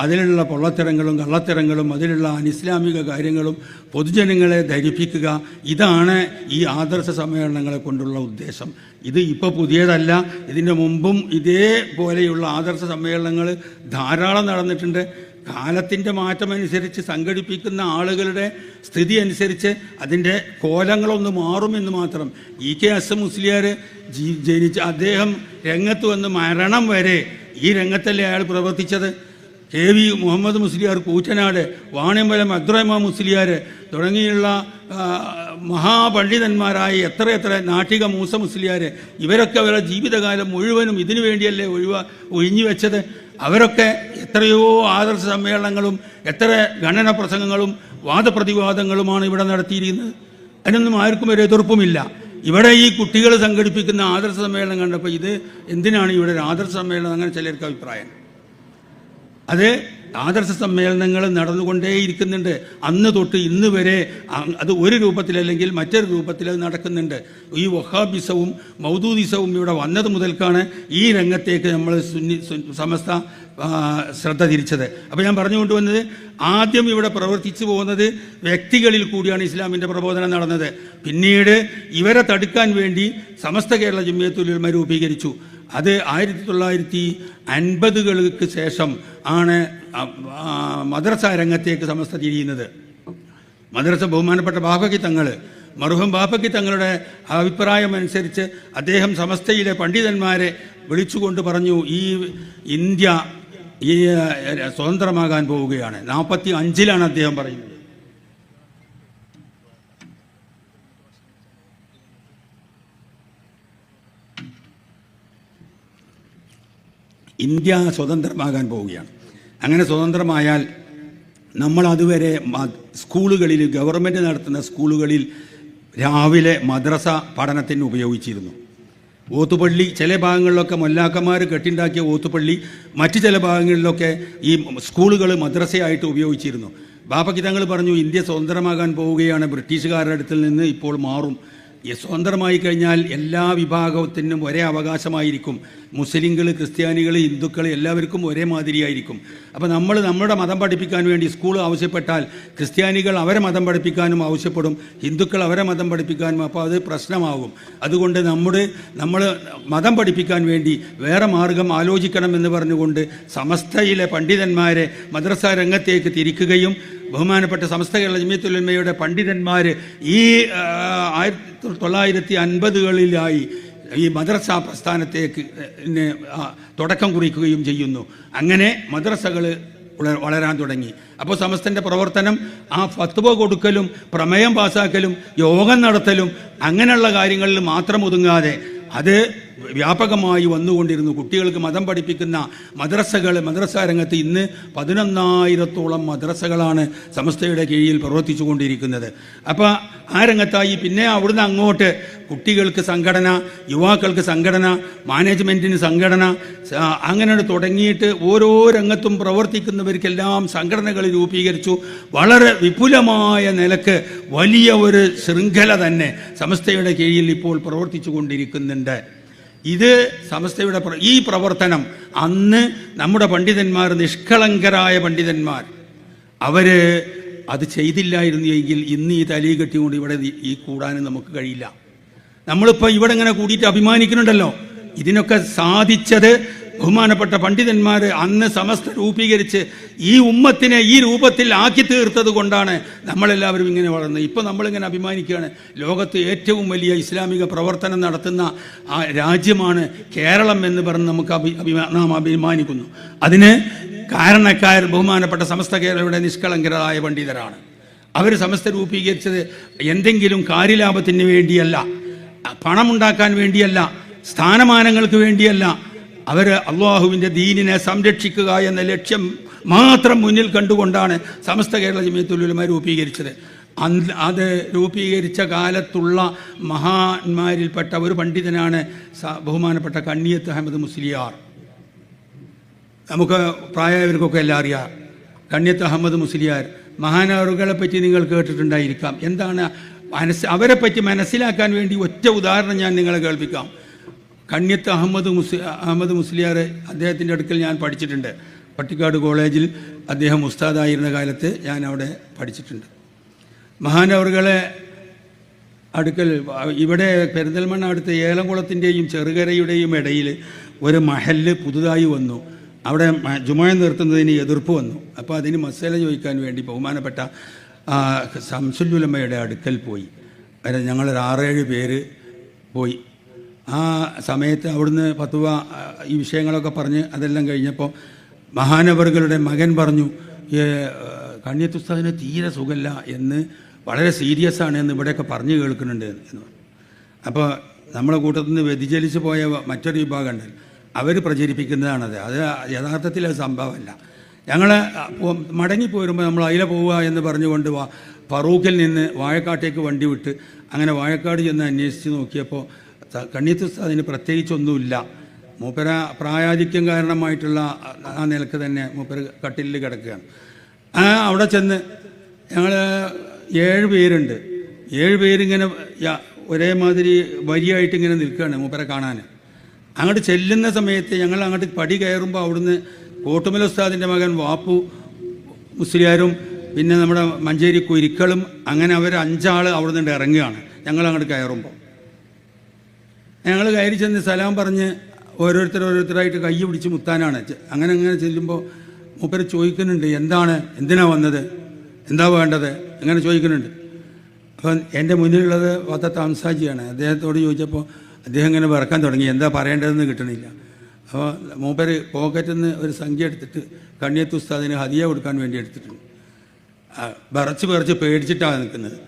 അതിലുള്ള പൊള്ളത്തരങ്ങളും കള്ളത്തരങ്ങളും അതിലുള്ള അനിസ്ലാമിക കാര്യങ്ങളും പൊതുജനങ്ങളെ ധരിപ്പിക്കുക, ഇതാണ് ഈ ആദർശ സമ്മേളനങ്ങളെ കൊണ്ടുള്ള ഉദ്ദേശം. ഇത് ഇപ്പോൾ പുതിയതല്ല, ഇതിൻ്റെ മുമ്പും ഇതേപോലെയുള്ള ആദർശ സമ്മേളനങ്ങൾ ധാരാളം നടന്നിട്ടുണ്ട്. കാലത്തിൻ്റെ മാറ്റമനുസരിച്ച് സംഘടിപ്പിക്കുന്ന ആളുകളുടെ സ്ഥിതി അനുസരിച്ച് അതിൻ്റെ കോലങ്ങളൊന്ന് മാറുമെന്ന് മാത്രം. EKS മുസ്ലിയാർ ജനിച്ച് അദ്ദേഹം രംഗത്ത് വന്ന് മരണം വരെ ഈ രംഗത്തല്ലേ അയാൾ പ്രവർത്തിച്ചത്. KV മുഹമ്മദ് മുസ്ലിയാർ കൂറ്റനാട്, വാണിയമ്പലം അബ്ദുറഹ്മാൻ മുസ്ലിയാർ തുടങ്ങിയുള്ള മഹാപണ്ഡിതന്മാരായ എത്രയെത്ര നാട്ടിക മൂസ മുസ്ലിയാർ, ഇവരൊക്കെ അവരുടെ ജീവിതകാലം മുഴുവനും ഇതിനു വേണ്ടിയല്ലേ ഒഴിഞ്ഞു വെച്ചത്. അവരൊക്കെ എത്രയോ ആദർശ സമ്മേളനങ്ങളും എത്ര ഖണ്ഡന പ്രസംഗങ്ങളും വാദപ്രതിവാദങ്ങളുമാണ് ഇവിടെ നടത്തിയിരിക്കുന്നത്. അതിനൊന്നും ആർക്കും ഒരു എതിർപ്പുമില്ല. ഇവിടെ ഈ കുട്ടികൾ സംഘടിപ്പിക്കുന്ന ആദർശ സമ്മേളനം കണ്ടപ്പോൾ ഇത് എന്തിനാണ് ഇവിടെ ഒരു ആദർശ സമ്മേളനം, അങ്ങനെ ചിലർക്ക് അഭിപ്രായം. അത് ആദർശ സമ്മേളനങ്ങൾ നടന്നുകൊണ്ടേയിരിക്കുന്നുണ്ട്. അന്ന് തൊട്ട് ഇന്ന് വരെ അത് ഒരു രൂപത്തിലല്ലെങ്കിൽ മറ്റൊരു രൂപത്തിൽ അത് നടക്കുന്നുണ്ട്. ഈ വഹാബിസവും മൗദൂദിസവും ഇവിടെ വന്നത് മുതൽക്കാണ് ഈ രംഗത്തേക്ക് നമ്മൾ സമസ്ത ശ്രദ്ധ തിരിച്ചത്. അപ്പോൾ ഞാൻ പറഞ്ഞുകൊണ്ടുവന്നത്, ആദ്യം ഇവിടെ പ്രവർത്തിച്ചു പോകുന്നത് വ്യക്തികളിൽ കൂടിയാണ് ഇസ്ലാമിൻ്റെ പ്രബോധനം നടന്നത്. പിന്നീട് ഇവരെ തടുക്കാൻ വേണ്ടി സമസ്ത കേരള ജംഇയ്യത്തുൽ ഉലമ രൂപീകരിച്ചു. അത് 1950-കൾക്ക് ശേഷം ആണ് മദ്രസ രംഗത്തേക്ക് സമസ്ത തിരിയുന്നത്. മദ്രസ ബഹുമാനപ്പെട്ട ബാഫക്കി തങ്ങൾ, മർഹൂം ബാഫക്കി തങ്ങളുടെ അഭിപ്രായം അനുസരിച്ച് അദ്ദേഹം സമസ്തയിലെ പണ്ഡിതന്മാരെ വിളിച്ചുകൊണ്ട് പറഞ്ഞു, ഈ ഇന്ത്യ സ്വതന്ത്രമാകാൻ പോവുകയാണ്. 45-ലാണ് അദ്ദേഹം പറയുന്നത്. ഇന്ത്യ സ്വതന്ത്രമാകാൻ പോവുകയാണ്. അങ്ങനെ സ്വതന്ത്രമായാൽ നമ്മൾ അതുവരെ സ്കൂളുകളിൽ, ഗവൺമെൻറ് നടത്തുന്ന സ്കൂളുകളിൽ രാവിലെ മദ്രസ പഠനത്തിന് ഉപയോഗിച്ചിരുന്നു. ഓത്തുപള്ളി ചില ഭാഗങ്ങളിലൊക്കെ മൊല്ലാക്കന്മാർ കെട്ടിണ്ടാക്കിയ ഓത്തുപള്ളി, മറ്റു ചില ഭാഗങ്ങളിലൊക്കെ ഈ സ്കൂളുകൾ മദ്രസയായിട്ട് ഉപയോഗിച്ചിരുന്നു. ബാപ്പക്കി തങ്ങൾ പറഞ്ഞു, ഇന്ത്യ സ്വതന്ത്രമാകാൻ പോവുകയാണ്, ബ്രിട്ടീഷുകാരുടെ അടുത്തിൽ നിന്ന് ഇപ്പോൾ മാറും. സ്വതന്ത്രമായി കഴിഞ്ഞാൽ എല്ലാ വിഭാഗത്തിനും ഒരേ അവകാശമായിരിക്കും. മുസ്ലിങ്ങൾ, ക്രിസ്ത്യാനികൾ, ഹിന്ദുക്കൾ എല്ലാവർക്കും ഒരേ മാതിരിയായിരിക്കും. അപ്പോൾ നമ്മൾ നമ്മുടെ മതം പഠിപ്പിക്കാൻ വേണ്ടി സ്കൂൾ ആവശ്യപ്പെട്ടാൽ ക്രിസ്ത്യാനികൾ അവരെ മതം പഠിപ്പിക്കാനും ആവശ്യപ്പെടും, ഹിന്ദുക്കൾ അവരെ മതം പഠിപ്പിക്കാനും. അപ്പോൾ അത് പ്രശ്നമാകും. അതുകൊണ്ട് നമ്മൾ മതം പഠിപ്പിക്കാൻ വേണ്ടി വേറെ മാർഗം ആലോചിക്കണമെന്ന് പറഞ്ഞുകൊണ്ട് സമസ്തയിലെ പണ്ഡിതന്മാരെ മദ്രസ രംഗത്തേക്ക് തിരിക്കുകയും ബഹുമാനപ്പെട്ട സമസ്ത കേരള ജംഇയ്യത്തുൽ ഉലമയുടെ പണ്ഡിതന്മാർ ഈ 1950-കളിലായി ഈ മദ്രസ പ്രസ്ഥാനത്തേക്ക് തുടക്കം കുറിക്കുകയും ചെയ്യുന്നു. അങ്ങനെ മദ്രസകൾ വളരാൻ തുടങ്ങി. അപ്പോൾ സമസ്തൻ്റെ പ്രവർത്തനം ആ ഫത്വ കൊടുക്കലും പ്രമേയം പാസാക്കലും യോഗം നടത്തലും അങ്ങനെയുള്ള കാര്യങ്ങളിൽ മാത്രം ഒതുങ്ങാതെ അത് വ്യാപകമായി വന്നുകൊണ്ടിരുന്നു. കുട്ടികൾക്ക് മതം പഠിപ്പിക്കുന്ന മദ്രസ രംഗത്ത് ഇന്ന് 11,000-ഓളം മദ്രസകളാണ് സമസ്തയുടെ കീഴിൽ പ്രവർത്തിച്ചു കൊണ്ടിരിക്കുന്നത്. അപ്പോൾ ആ രംഗത്തായി. പിന്നെ അവിടുന്ന് അങ്ങോട്ട് കുട്ടികൾക്ക് സംഘടന, യുവാക്കൾക്ക് സംഘടന, മാനേജ്മെൻറ്റിന് സംഘടന, അങ്ങനെ തുടങ്ങിയിട്ട് ഓരോ രംഗത്തും പ്രവർത്തിക്കുന്നവർക്കെല്ലാം സംഘടനകൾ രൂപീകരിച്ചു. വളരെ വിപുലമായ നിലക്ക് വലിയ ഒരു ശൃംഖല തന്നെ സമസ്തയുടെ കീഴിൽ ഇപ്പോൾ പ്രവർത്തിച്ചു കൊണ്ടിരിക്കുന്നുണ്ട്. ഇത് സമസ്തയുടെ ഈ പ്രവർത്തനം അന്ന് നമ്മുടെ പണ്ഡിതന്മാർ, നിഷ്കളങ്കരായ പണ്ഡിതന്മാർ, അവർ അത് ചെയ്തില്ലായിരുന്നു എങ്കിൽ ഇന്ന് ഈ തലയിൽ കെട്ടിക്കൊണ്ട് ഇവിടെ ഈ കൂടാനും നമുക്ക് കഴിയില്ല. നമ്മളിപ്പോൾ ഇവിടെ ഇങ്ങനെ കൂടിയിട്ട് അഭിമാനിക്കുന്നുണ്ടല്ലോ. ഇതിനൊക്കെ സാധിച്ചത് ബഹുമാനപ്പെട്ട പണ്ഡിതന്മാർ അന്ന് സമസ്ത രൂപീകരിച്ച് ഈ ഉമ്മത്തിനെ ഈ രൂപത്തിൽ ആക്കി തീർത്തത് കൊണ്ടാണ് നമ്മളെല്ലാവരും ഇങ്ങനെ വളർന്നത്. ഇപ്പോൾ നമ്മളിങ്ങനെ അഭിമാനിക്കുകയാണ്, ലോകത്ത് ഏറ്റവും വലിയ ഇസ്ലാമിക പ്രവർത്തനം നടത്തുന്ന ആ രാജ്യമാണ് കേരളം എന്ന് പറഞ്ഞ് നമുക്ക് നാം അഭിമാനിക്കുന്നു. അതിന് കാരണക്കാർ ബഹുമാനപ്പെട്ട സമസ്ത കേരളയുടെ നിഷ്കളങ്കരായ പണ്ഡിതരാണ്. അവർ സമസ്ത രൂപീകരിച്ചത് എന്തെങ്കിലും കാര്യലാഭത്തിന് വേണ്ടിയല്ല, പണമുണ്ടാക്കാൻ വേണ്ടിയല്ല, സ്ഥാനമാനങ്ങൾക്ക് വേണ്ടിയല്ല. അവർ അള്ളാഹുവിൻ്റെ ദീനിനെ സംരക്ഷിക്കുക എന്ന ലക്ഷ്യം മാത്രം മുന്നിൽ കണ്ടുകൊണ്ടാണ് സമസ്ത കേരള ജമിയത്തുൽ ഉലമ രൂപീകരിച്ചത്. അത് രൂപീകരിച്ച കാലത്തുള്ള മഹാന്മാരിൽപ്പെട്ട ഒരു പണ്ഡിതനാണ് ബഹുമാനപ്പെട്ട കണ്ണിയത്ത് അഹമ്മദ് മുസ്ലിയാർ. നമുക്ക് പ്രായമായവർക്കൊക്കെ എല്ലാം അറിയാം. കണ്ണിയത്ത് അഹമ്മദ് മുസ്ലിയാർ മഹാനവറുകളെ പറ്റി നിങ്ങൾ കേട്ടിട്ടുണ്ടായിരിക്കാം. എന്താണ് അവരെ പറ്റി മനസ്സിലാക്കാൻ വേണ്ടി ഒറ്റ ഉദാഹരണം ഞാൻ നിങ്ങളെ കേൾപ്പിക്കാം. കണ്ണിയത്ത് അഹമ്മദ് മുസ്ലിയാർ അദ്ദേഹത്തിൻ്റെ അടുക്കൽ ഞാൻ പഠിച്ചിട്ടുണ്ട്. പട്ടിക്കാട് കോളേജിൽ അദ്ദേഹം ഉസ്താദായിരുന്ന കാലത്ത് ഞാൻ അവിടെ പഠിച്ചിട്ടുണ്ട്. മഹാനവറുകളെ അടുക്കൽ ഇവിടെ പെരിന്തൽമണ്ണ അടുത്ത് ഏലംകുളത്തിൻ്റെയും ചെറുകരയുടെയും ഇടയിൽ ഒരു മഹല്ല് പുതുതായി വന്നു. അവിടെ ജുമുഅ നിർത്തുന്നതിന് എതിർപ്പ് വന്നു. അപ്പോൾ അതിന് മസല ചോദിക്കാൻ വേണ്ടി ബഹുമാനപ്പെട്ട ശംസുൽ ഉലമയുടെ അടുക്കൽ പോയി. ഞങ്ങളൊരു 6-7 പേര് പോയി. ആ സമയത്ത് അവിടുന്ന് ഫത്വ ഈ വിഷയങ്ങളൊക്കെ പറഞ്ഞ് അതെല്ലാം കഴിഞ്ഞപ്പോൾ മഹാനവറുകളുടെ മകൻ പറഞ്ഞു, കണ്ണിയത്ത് ഉസ്താദിന് തീരെ സുഖമില്ല എന്ന്, വളരെ സീരിയസ് ആണ് എന്ന് ഇവിടെയൊക്കെ പറഞ്ഞു കേൾക്കുന്നുണ്ട് എന്ന്. അപ്പോൾ നമ്മളെ കൂട്ടത്തിൽ നിന്ന് വ്യതിചലിച്ച് പോയ മറ്റൊരു വിഭാഗം ഉണ്ട്, അവർ പ്രചരിപ്പിക്കുന്നതാണത്. അത് യഥാർത്ഥത്തിൽ അത് സംഭവമല്ല. ഞങ്ങൾ മടങ്ങിപ്പോരുമ്പോൾ നമ്മൾ അതിലെ പോവുക എന്ന് പറഞ്ഞുകൊണ്ട് ഫറൂഖിൽ നിന്ന് വാഴക്കാട്ടേക്ക് വണ്ടി വിട്ട് അങ്ങനെ വാഴക്കാട് ചെന്ന് അന്വേഷിച്ച് നോക്കിയപ്പോൾ കണ്ണിയത്ത് ഉസ്താദിന് പ്രത്യേകിച്ചൊന്നുമില്ല. മൂപ്പര പ്രായാധിക്യം കാരണമായിട്ടുള്ള ആ നിലക്ക് തന്നെ മൂപ്പര് കട്ടിലിൽ കിടക്കുകയാണ്. അവിടെ ചെന്ന് ഞങ്ങൾ 7 പേരുണ്ട്. 7 പേരിങ്ങനെ ഒരേമാതിരി വരിയായിട്ട് ഇങ്ങനെ നിൽക്കുകയാണ് മൂപ്പരെ കാണാൻ. അങ്ങോട്ട് ചെല്ലുന്ന സമയത്ത് ഞങ്ങൾ അങ്ങോട്ട് പടി കയറുമ്പോൾ അവിടുന്ന് കോട്ടുമല ഉസ്താദിൻ്റെ മകൻ വാപ്പു മുസ്ലിയാരും പിന്നെ നമ്മുടെ മഞ്ചേരി കുരിക്കളും അങ്ങനെ അവർ 5 ആൾ അവിടെ നിന്ന് ഇറങ്ങുകയാണ്. ഞങ്ങൾ അങ്ങോട്ട് കയറുമ്പോൾ ഞങ്ങൾ കയറി ചെന്ന് സലാം പറഞ്ഞ് ഓരോരുത്തരായിട്ട് കൈ പിടിച്ച് മുത്താനാണ്. അങ്ങനെ ചെല്ലുമ്പോൾ മൂപ്പര് ചോദിക്കുന്നുണ്ട്, എന്തിനാ വന്നത്, എന്താ വേണ്ടത്, അങ്ങനെ ചോദിക്കുന്നുണ്ട്. അപ്പം എൻ്റെ മുന്നിലുള്ളത് വത്തത്ത് അംസാജിയാണ്. അദ്ദേഹത്തോട് ചോദിച്ചപ്പോൾ അദ്ദേഹം ഇങ്ങനെ വിറക്കാൻ തുടങ്ങി, എന്താ പറയേണ്ടതെന്ന് കിട്ടണില്ല. അപ്പോൾ മൂപ്പര് പോക്കറ്റിൽ നിന്ന് ഒരു സംഖ്യ എടുത്തിട്ട് കണ്ണിയത്ത് ഉസ്താദിന് ഹദിയ കൊടുക്കാൻ വേണ്ടി എടുത്തിട്ടുണ്ട്. വിറച്ച് പേടിച്ചിട്ടാണ് നിൽക്കുന്നത്.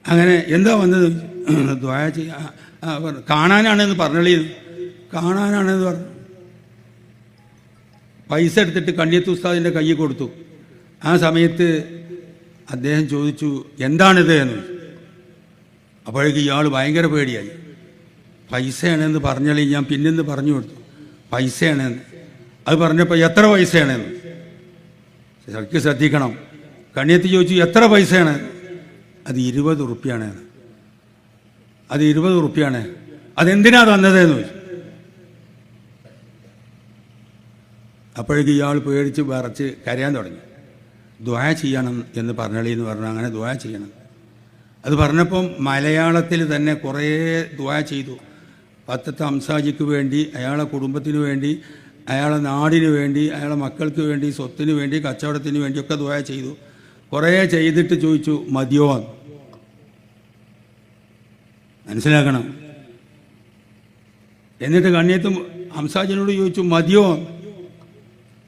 അങ്ങനെ എന്താ വന്നത്, ദുആ ചെയ്യാൻ കാണാനാണെന്ന് പറഞ്ഞളിയിരുന്നു. കാണാനാണെന്ന് പറഞ്ഞു. പൈസ എടുത്തിട്ട് കണ്ണിയത്ത് ഉസ്താദിൻ്റെ കയ്യിൽ കൊടുത്തു. ആ സമയത്ത് അദ്ദേഹം ചോദിച്ചു, എന്താണിത് എന്ന്. അപ്പോഴേക്ക് ഇയാൾ ഭയങ്കര പേടിയായി. പൈസയാണെന്ന് പറഞ്ഞളി, ഞാൻ പിന്നെന്ന് പറഞ്ഞു കൊടുത്തു പൈസയാണെന്ന്. അത് പറഞ്ഞപ്പോൾ എത്ര പൈസയാണെന്ന് ശരിക്കും ശ്രദ്ധിക്കണം. കണ്ണിയത്ത് ചോദിച്ചു, എത്ര പൈസയാണ്? അത് 20 ഉറുപ്പ്യാണ്. അത് 20 ഉറുപ്പ്യാണ്. അതെന്തിനാ തന്നതെന്ന് ചോദിച്ചു. അപ്പോഴേക്ക് ഇയാൾ പേടിച്ച് വിറച്ച് കരയാൻ തുടങ്ങി. ദുആ ചെയ്യണം എന്ന് പറഞ്ഞളി എന്ന് പറഞ്ഞു. അങ്ങനെ ദുആ ചെയ്യണം. അത് പറഞ്ഞപ്പം മലയാളത്തിൽ തന്നെ കുറേ ദുആ ചെയ്തു. വത്തത്ത് അംസാജിക്ക് വേണ്ടി, അയാളെ കുടുംബത്തിന് വേണ്ടി, അയാളെ നാടിന് വേണ്ടി, അയാളെ മക്കൾക്ക് വേണ്ടി, സ്വത്തിന് വേണ്ടി, കച്ചവടത്തിന് വേണ്ടിയൊക്കെ ദുആ ചെയ്തു. കുറേ ചെയ്തിട്ട് ചോദിച്ചു, മതിയോ? മനസ്സിലാക്കണം. എന്നിട്ട് കണ്ണിയത്ത് അംസാജിനോട് ചോദിച്ചു, മതിയോ?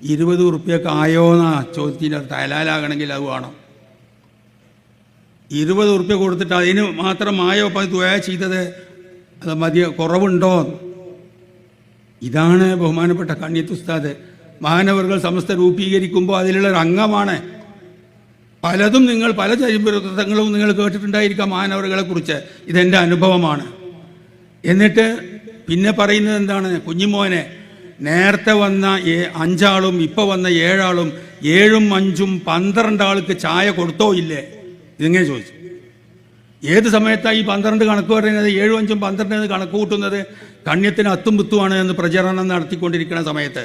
20 ഉറുപ്പ്യൊക്കെ ആയോന്നാ ചോദ്യത്തിൻ്റെ അടുത്ത്. ഹലാലാകണമെങ്കിൽ അത് വേണം. 20 ഉറുപ്പ്യ കൊടുത്തിട്ട് അതിന് മാത്രം ആയോ അപ്പം ദുആ ചെയ്തത്? അത് മതിയോ, കുറവുണ്ടോ? ഇതാണ് ബഹുമാനപ്പെട്ട കണ്ണിയത്ത് ഉസ്താദ്. മഹാനവറുകൾ സമസ്ത രൂപീകരിക്കുമ്പോൾ അതിലുള്ള ഒരു അംഗമാണ്. പലതും നിങ്ങൾ പല ചരിത്രങ്ങളും നിങ്ങൾ കേട്ടിട്ടുണ്ടായിരിക്കാം മഹാനവറുകളെ കുറിച്ച്. ഇതെൻ്റെ അനുഭവമാണ്. എന്നിട്ട് പിന്നെ പറയുന്നത് എന്താണ്, കുഞ്ഞിമോനെ നേരത്തെ വന്ന 5 ആളും ഇപ്പോൾ വന്ന 7 ആളും 7ഉം 5ഉം 12 ആൾക്ക് ചായ കൊടുത്തോ ഇല്ലേ? ഇതിങ്ങനെ ചോദിച്ചു. ഏത് സമയത്താണ് ഈ 12 കണക്ക് പറയുന്നത്? 7ഉം 5ഉം 12 എന്ന് കണക്ക് കൂട്ടുന്നത് കണ്ണിയത്തിന് അത്തും പുത്തുമാണ് എന്ന് പ്രചരണം നടത്തിക്കൊണ്ടിരിക്കുന്ന സമയത്ത്.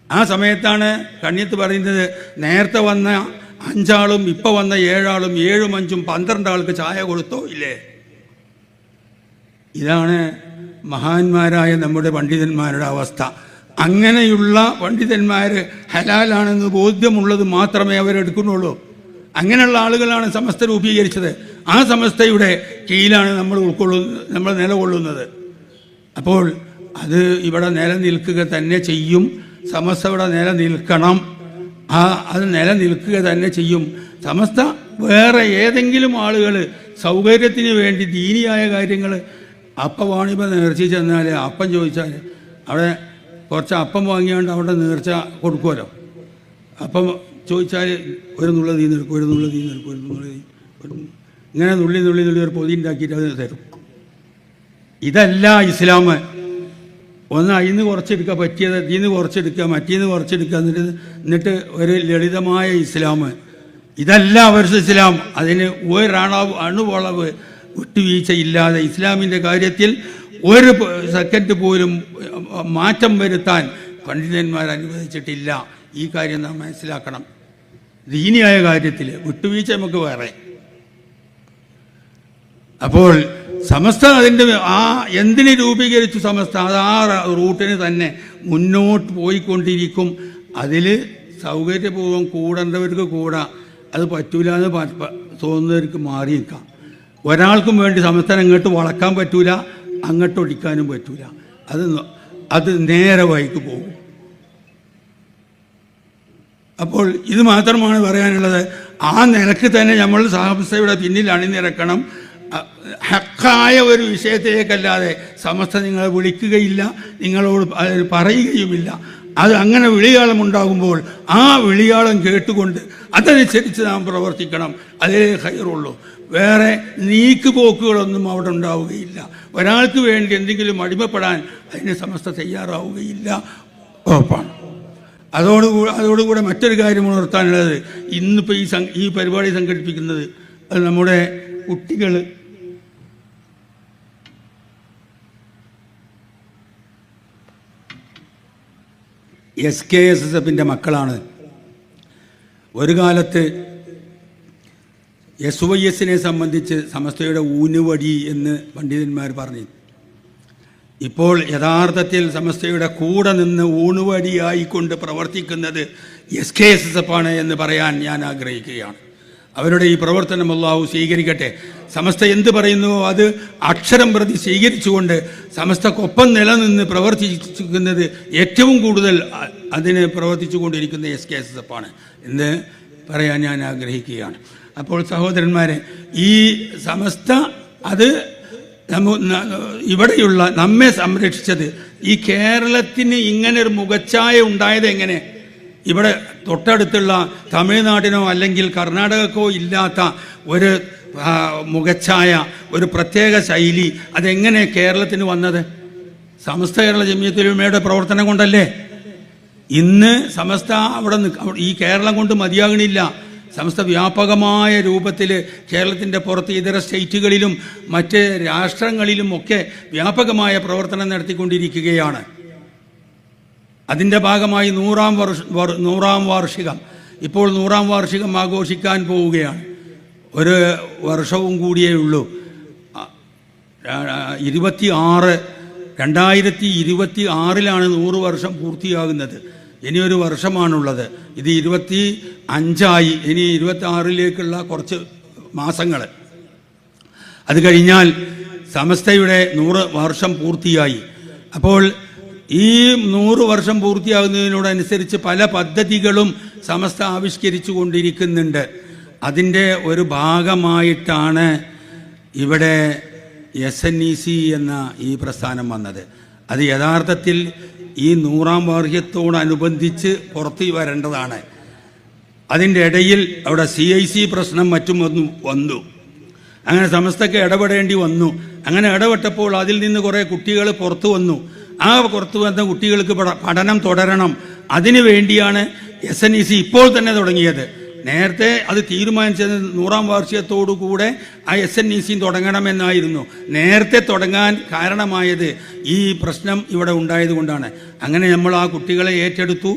ആ സമയത്താണ് കണ്ണിയത്ത് പറയുന്നത്, നേരത്തെ വന്ന 5 ആളും ഇപ്പോൾ വന്ന 7 ആളും 7ഉം 5ഉം 12 ആൾക്ക് ചായ കൊടുത്തോ ഇല്ലേ? ഇതാണ് മഹാന്മാരായ നമ്മുടെ പണ്ഡിതന്മാരുടെ അവസ്ഥ. അങ്ങനെയുള്ള പണ്ഡിതന്മാർ ഹലാലാണെന്ന് ബോധ്യമുള്ളത് മാത്രമേ അവരെടുക്കുന്നുള്ളൂ. അങ്ങനെയുള്ള ആളുകളാണ് സമസ്ത രൂപീകരിച്ചത്. ആ സമസ്തയുടെ കീഴിലാണ് നമ്മൾ നിലകൊള്ളുന്നത്. അപ്പോൾ അത് ഇവിടെ നിലനിൽക്കുക തന്നെ ചെയ്യും. സമസ്ത ഇവിടെ നിലനിൽക്കണം. അത് നിലനിൽക്കുക തന്നെ ചെയ്യും. സമസ്ത വേറെ ഏതെങ്കിലും ആളുകൾ സൗകര്യത്തിന് വേണ്ടി ദീനിയായ കാര്യങ്ങൾ അപ്പവാണിപ്പം നേർച്ച ചെന്നാൽ അപ്പം ചോദിച്ചാൽ അവിടെ കുറച്ച് അപ്പം വാങ്ങിയാണ്ട് അവിടെ നേർച്ച കൊടുക്കുമല്ലോ. അപ്പം ചോദിച്ചാൽ ഒരു നുള്ള തീ നിൽക്കും, ഒരു നുള്ള തീ നിൽക്കും, ഒരു നുള്ള തീ ഇങ്ങനെ നുള്ളി ഒരു പൊതി ഉണ്ടാക്കിയിട്ട് അത് തരും. ഇതല്ല ഇസ്ലാം. ഒന്ന് അതിന്ന് കുറച്ചെടുക്കുക, പറ്റിയത് അതിന്ന് കുറച്ചെടുക്കുക, മറ്റീന്ന് കുറച്ചെടുക്കുക, എന്നിട്ട് ഒരു ലളിതമായ ഇസ്ലാം. ഇതല്ല അവരുടെ ഇസ്ലാം. അതിന് അണുവളവ് വിട്ടുവീഴ്ചയില്ലാതെ ഇസ്ലാമിൻ്റെ കാര്യത്തിൽ ഒരു സെക്കൻഡ് പോലും മാറ്റം വരുത്താൻ പണ്ഡിതന്മാർ അനുവദിച്ചിട്ടില്ല. ഈ കാര്യം നാം മനസ്സിലാക്കണം. ദീനിയായ കാര്യത്തിൽ വിട്ടുവീഴ്ച നമുക്ക് വേറെ. അപ്പോൾ സമസ്ത അതിൻ്റെ എന്തിന് രൂപീകരിച്ചു സമസ്ത? അത് ആ റൂട്ടിന് തന്നെ മുന്നോട്ട് പോയിക്കൊണ്ടിരിക്കും. അതിൽ സൗകര്യപൂർവ്വം കൂടേണ്ടവർക്ക് കൂടാ, അത് പറ്റൂല എന്ന് തോന്നുന്നവർക്ക് മാറി നിൽക്കാം. ഒരാൾക്കും വേണ്ടി സമസ്തനെ ഇങ്ങോട്ട് വളക്കാൻ പറ്റൂല, അങ്ങോട്ട് ഒടിക്കാനും പറ്റൂല. അത് നേരെ വഴിക്ക് പോകും. അപ്പോൾ ഇത് മാത്രമാണ് പറയാനുള്ളത്. ആ നിലക്ക് തന്നെ നമ്മൾ സമസ്തയുടെ പിന്നിൽ അണിനിരക്കണം. ഹക്കായ ഒരു വിഷയത്തിലേക്കല്ലാതെ സമസ്ത നിങ്ങളെ വിളിക്കുകയില്ല, നിങ്ങളോട് പറയുകയുമില്ല. അത് അങ്ങനെ വിളിയാളമുണ്ടാകുമ്പോൾ ആ വിളിയാളം കേട്ടുകൊണ്ട് അതനുസരിച്ച് നാം പ്രവർത്തിക്കണം. അതേ ഹൈറുള്ളൂ. വേറെ നീക്കുപോക്കുകളൊന്നും അവിടെ ഉണ്ടാവുകയില്ല. ഒരാൾക്ക് വേണ്ടി എന്തെങ്കിലും അടിമപ്പെടാൻ അതിന് സമസ്ത തയ്യാറാവുകയില്ല, ഉറപ്പാണ്. അതോടുകൂടെ മറ്റൊരു കാര്യം ഉണർത്താനുള്ളത്, ഇന്നിപ്പോൾ ഈ പരിപാടി സംഘടിപ്പിക്കുന്നത് അത് നമ്മുടെ കുട്ടികൾ SKSSFിൻ്റെ മക്കളാണ്. ഒരു കാലത്ത് SYSനെ സംബന്ധിച്ച് സമസ്തയുടെ ഊന്നുവടി എന്ന് പണ്ഡിതന്മാർ പറഞ്ഞു. ഇപ്പോൾ യഥാർത്ഥത്തിൽ സമസ്തയുടെ കൂടെ നിന്ന് ഊന്നുവടിയായിക്കൊണ്ട് പ്രവർത്തിക്കുന്നത് SKSSF ആണ് എന്ന് പറയാൻ ഞാൻ ആഗ്രഹിക്കുകയാണ്. അവരുടെ ഈ പ്രവർത്തനം അല്ലാഹു സ്വീകരിക്കട്ടെ. സമസ്ത എന്ത് പറയുന്നുവോ അത് അക്ഷരം പ്രതി സ്വീകരിച്ചുകൊണ്ട് സമസ്തക്കൊപ്പം നിലനിന്ന് പ്രവർത്തിക്കുന്നത് ഏറ്റവും കൂടുതൽ അതിന് പ്രവർത്തിച്ചു കൊണ്ടിരിക്കുന്ന SKSSF ആണ് എന്ന് പറയാൻ ഞാൻ ആഗ്രഹിക്കുകയാണ്. അപ്പോൾ സഹോദരന്മാരെ, ഈ സമസ്ത അത് ഇവിടെയുള്ള നമ്മെ സംരക്ഷിച്ചത്, ഈ കേരളത്തിന് ഇങ്ങനെ ഒരു മുഖച്ഛായ ഉണ്ടായത് എങ്ങനെ? ഇവിടെ തൊട്ടടുത്തുള്ള തമിഴ്നാടിനോ അല്ലെങ്കിൽ കർണാടകക്കോ ഇല്ലാത്ത ഒരു മുഖച്ഛായ, ഒരു പ്രത്യേക ശൈലി അതെങ്ങനെ കേരളത്തിന് വന്നത്? സമസ്ത കേരള ജമിയത്തുൽ ഉലമയുടെ പ്രവർത്തനം കൊണ്ടല്ലേ? ഇന്ന് സമസ്ത ഈ കേരളം കൊണ്ട് മതിയാകണില്ല. സമസ്ത വ്യാപകമായ രൂപത്തിൽ കേരളത്തിൻ്റെ പുറത്ത് ഇതര സ്റ്റേറ്റുകളിലും മറ്റ് രാഷ്ട്രങ്ങളിലും ഒക്കെ വ്യാപകമായ പ്രവർത്തനം നടത്തിക്കൊണ്ടിരിക്കുകയാണ്. അതിൻ്റെ ഭാഗമായി 100ാം വാർഷികം, ഇപ്പോൾ 100ാം വാർഷികം ആഘോഷിക്കാൻ പോവുകയാണ്. ഒരു വർഷവും കൂടിയേ ഉള്ളൂ. 2026ലാണ് 100 വർഷം പൂർത്തിയാകുന്നത്. ഇനിയൊരു വർഷമാണുള്ളത്. ഇത് 25ആയി. ഇനി 26ലേക്കുള്ള കുറച്ച് മാസങ്ങൾ. അത് കഴിഞ്ഞാൽ സമസ്തയുടെ 100 വർഷം പൂർത്തിയായി. അപ്പോൾ ഈ 100 വർഷം പൂർത്തിയാകുന്നതിനോടനുസരിച്ച് പല പദ്ധതികളും സമസ്ത ആവിഷ്കരിച്ചു കൊണ്ടിരിക്കുന്നുണ്ട്. അതിൻ്റെ ഒരു ഭാഗമായിട്ടാണ് ഇവിടെ SNEC എന്ന ഈ പ്രസ്ഥാനം വന്നത്. അത് യഥാർത്ഥത്തിൽ ഈ 100ാം വാർഷികത്തോടനുബന്ധിച്ച് പുറത്തു വരേണ്ടതാണ്. അതിൻ്റെ ഇടയിൽ അവിടെ CIC പ്രശ്നം മറ്റും വന്നു. അങ്ങനെ സമസ്തക്ക് ഇടപെടേണ്ടി വന്നു. അങ്ങനെ ഇടപെട്ടപ്പോൾ അതിൽ നിന്ന് കുറേ കുട്ടികൾ പുറത്തു വന്നു. ആ പുറത്തു വന്ന കുട്ടികൾക്ക് പഠനം തുടരണം. അതിനു വേണ്ടിയാണ് SNEC ഇപ്പോൾ തന്നെ തുടങ്ങിയത്. നേരത്തെ അത് തീരുമാനിച്ചത് 100ാം വാർഷികത്തോടുകൂടെ ആ SNEC തുടങ്ങണമെന്നായിരുന്നു. നേരത്തെ തുടങ്ങാൻ കാരണമായത് ഈ പ്രശ്നം ഇവിടെ ഉണ്ടായതുകൊണ്ടാണ്. അങ്ങനെ നമ്മൾ ആ കുട്ടികളെ ഏറ്റെടുത്തു.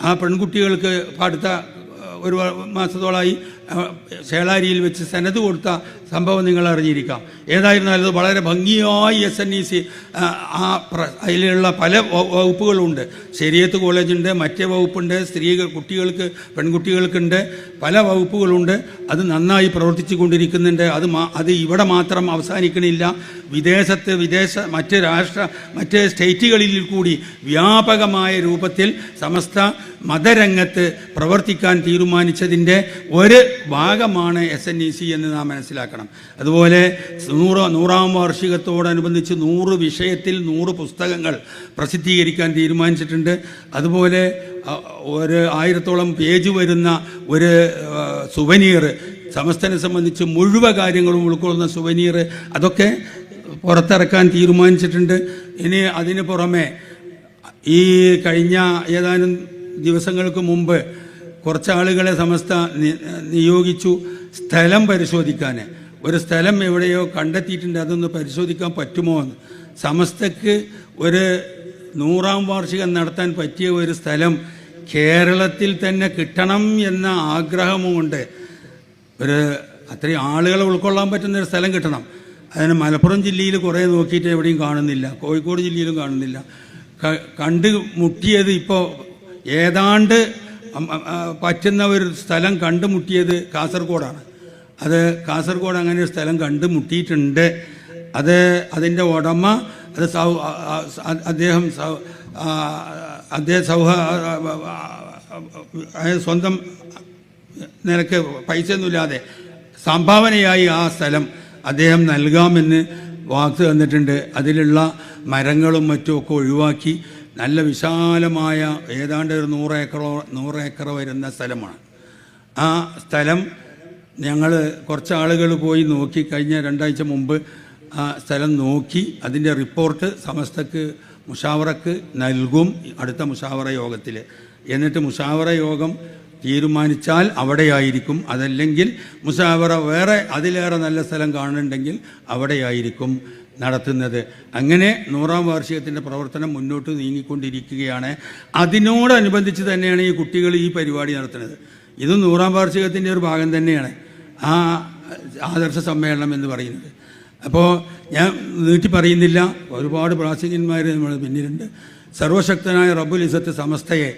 ആ പെൺകുട്ടികൾക്ക് അടുത്ത ഒരു മാസത്തോളമായി ചേളാരിയിൽ വെച്ച് സനത് കൊടുത്ത സംഭവം നിങ്ങൾ അറിഞ്ഞിരിക്കാം. ഏതായിരുന്നാലും അത് വളരെ ഭംഗിയായി SNEC അതിലുള്ള പല വകുപ്പുകളുണ്ട്. ശരീഅത്ത് കോളേജുണ്ട്, മറ്റേ വകുപ്പുണ്ട്, കുട്ടികൾക്ക് പെൺകുട്ടികൾക്കുണ്ട്, പല വകുപ്പുകളുണ്ട്. അത് നന്നായി പ്രവർത്തിച്ചു കൊണ്ടിരിക്കുന്നുണ്ട്. അത് ഇവിടെ മാത്രം അവസാനിക്കണില്ല. മറ്റ് സ്റ്റേറ്റുകളിൽ കൂടി വ്യാപകമായ രൂപത്തിൽ സമസ്ത മതരംഗത്ത് പ്രവർത്തിക്കാൻ തീരുമാനിച്ചതിൻ്റെ ഒരു ഭാഗമാണ് SNEC എന്ന് നാം മനസ്സിലാക്കണം. അതുപോലെ 100ാം വാർഷികത്തോടനുബന്ധിച്ച് 100 വിഷയത്തിൽ 100 പുസ്തകങ്ങൾ പ്രസിദ്ധീകരിക്കാൻ തീരുമാനിച്ചിട്ടുണ്ട്. അതുപോലെ ഒരു 1000ഓളം പേജ് വരുന്ന ഒരു സുവനീർ, സമസ്തനെ സംബന്ധിച്ച് മുഴുവൻ കാര്യങ്ങളും ഉൾക്കൊള്ളുന്ന സുവനീർ, അതൊക്കെ പുറത്തിറക്കാൻ തീരുമാനിച്ചിട്ടുണ്ട്. ഇനി അതിന് പുറമെ ഈ കഴിഞ്ഞ ഏതാനും ദിവസങ്ങൾക്ക് മുമ്പ് കുറച്ചാളുകളെ സമസ്ത നിയോഗിച്ചു സ്ഥലം പരിശോധിക്കാൻ. ഒരു സ്ഥലം എവിടെയോ കണ്ടെത്തിയിട്ടുണ്ട്, അതൊന്ന് പരിശോധിക്കാൻ പറ്റുമോ എന്ന്. സമസ്തക്ക് ഒരു 100ാം വാർഷികം നടത്താൻ പറ്റിയ ഒരു സ്ഥലം കേരളത്തിൽ തന്നെ കിട്ടണം എന്ന ആഗ്രഹമുണ്ട്. അത്രയും ആളുകളെ ഉൾക്കൊള്ളാൻ പറ്റുന്ന ഒരു സ്ഥലം കിട്ടണം. അതിന് മലപ്പുറം ജില്ലയിൽ കുറേ നോക്കിയിട്ട് എവിടെയും കാണുന്നില്ല, കോഴിക്കോട് ജില്ലയിലും കാണുന്നില്ല. കണ്ടുമുട്ടിയത് ഇപ്പോൾ ഏതാണ്ട് പറ്റുന്ന ഒരു സ്ഥലം കണ്ടുമുട്ടിയത് കാസർഗോഡാണ്. കാസർഗോഡ് അങ്ങനെ ഒരു സ്ഥലം കണ്ടുമുട്ടിയിട്ടുണ്ട്. അതിൻ്റെ ഉടമ അദ്ദേഹം സ്വന്തം നിലക്ക് പൈസയൊന്നുമില്ലാതെ സംഭാവനയായി ആ സ്ഥലം അദ്ദേഹം നൽകാമെന്ന് വാക്ക് തന്നിട്ടുണ്ട്. അതിലുള്ള മരങ്ങളും മറ്റുമൊക്കെ ഒഴിവാക്കി നല്ല വിശാലമായ ഏതാണ്ട് ഒരു 100 ഏക്കർ വരുന്ന സ്ഥലമാണ്. ആ സ്ഥലം ഞങ്ങൾ കുറച്ച് ആളുകൾ പോയി നോക്കി. കഴിഞ്ഞ 2 ആഴ്ച മുമ്പ് ആ സ്ഥലം നോക്കി അതിൻ്റെ റിപ്പോർട്ട് സമസ്തക്ക് മുഷാവറക്ക് നൽകും അടുത്ത മുഷാവറ യോഗത്തിൽ. എന്നിട്ട് മുഷാവറ യോഗം തീരുമാനിച്ചാൽ അവിടെയായിരിക്കും. അതല്ലെങ്കിൽ മുഷാവറ വേറെ അതിലേറെ നല്ല സ്ഥലം കാണുന്നുണ്ടെങ്കിൽ അവിടെയായിരിക്കും നടത്തുന്നത്. അങ്ങനെ 100ാം വാർഷികത്തിൻ്റെ പ്രവർത്തനം മുന്നോട്ട് നീങ്ങിക്കൊണ്ടിരിക്കുകയാണ്. അതിനോടനുബന്ധിച്ച് തന്നെയാണ് ഈ കുട്ടികൾ ഈ പരിപാടി നടത്തുന്നത്. ഇത് 100ാം വാർഷികത്തിൻ്റെ ഒരു ഭാഗം തന്നെയാണ് ആ ആദർശ സമ്മേളനം എന്ന് പറയുന്നത്. അപ്പോൾ ഞാൻ നീട്ടി പറയുന്നില്ല, ഒരുപാട് പ്രാസംഗികന്മാർ നമ്മൾ പിന്നിലുണ്ട്. സർവശക്തനായ റബ്ബുൽ ഇസ്സത്ത് സമസ്തയെ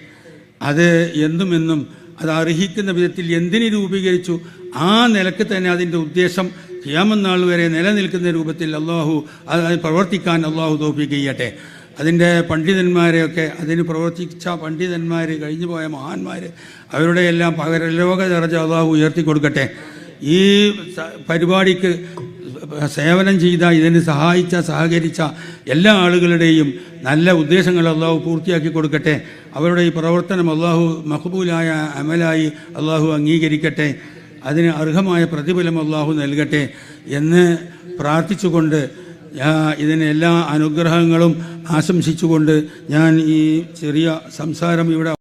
അത് എന്നും അത് അർഹിക്കുന്ന വിധത്തിൽ എന്തിന് രൂപീകരിച്ചു ആ നിലക്ക് തന്നെ അതിൻ്റെ ഉദ്ദേശം ഖിയാമത്ത് നാൾ വരെ നിലനിൽക്കുന്ന രൂപത്തിൽ അത് പ്രവർത്തിക്കാൻ അള്ളാഹു തൗഫീഖ് ചെയ്യട്ടെ. അതിൻ്റെ പണ്ഡിതന്മാരെയൊക്കെ അതിന് പ്രവർത്തിച്ച പണ്ഡിതന്മാർ, കഴിഞ്ഞു പോയ മഹാന്മാർ, അവരുടെ എല്ലാം പകരലോക ദർജ അള്ളാഹു ഉയർത്തിക്കൊടുക്കട്ടെ. ഈ പരിപാടിക്ക് സേവനം ചെയ്ത, ഇതിന് സഹകരിച്ച എല്ലാ ആളുകളുടെയും നല്ല ഉദ്ദേശങ്ങൾ അള്ളാഹു പൂർത്തിയാക്കി കൊടുക്കട്ടെ. അവരുടെ ഈ പ്രവർത്തനം അള്ളാഹു മഖ്ബൂലായ അമലായി അള്ളാഹു അംഗീകരിക്കട്ടെ. അതിന് അർഹമായ പ്രതിഫലം അള്ളാഹു നൽകട്ടെ എന്ന് പ്രാർത്ഥിച്ചുകൊണ്ട് ഇതിന് എല്ലാ അനുഗ്രഹങ്ങളും ആശംസിച്ചുകൊണ്ട് ഞാൻ ഈ ചെറിയ സംസാരം ഇവിടെ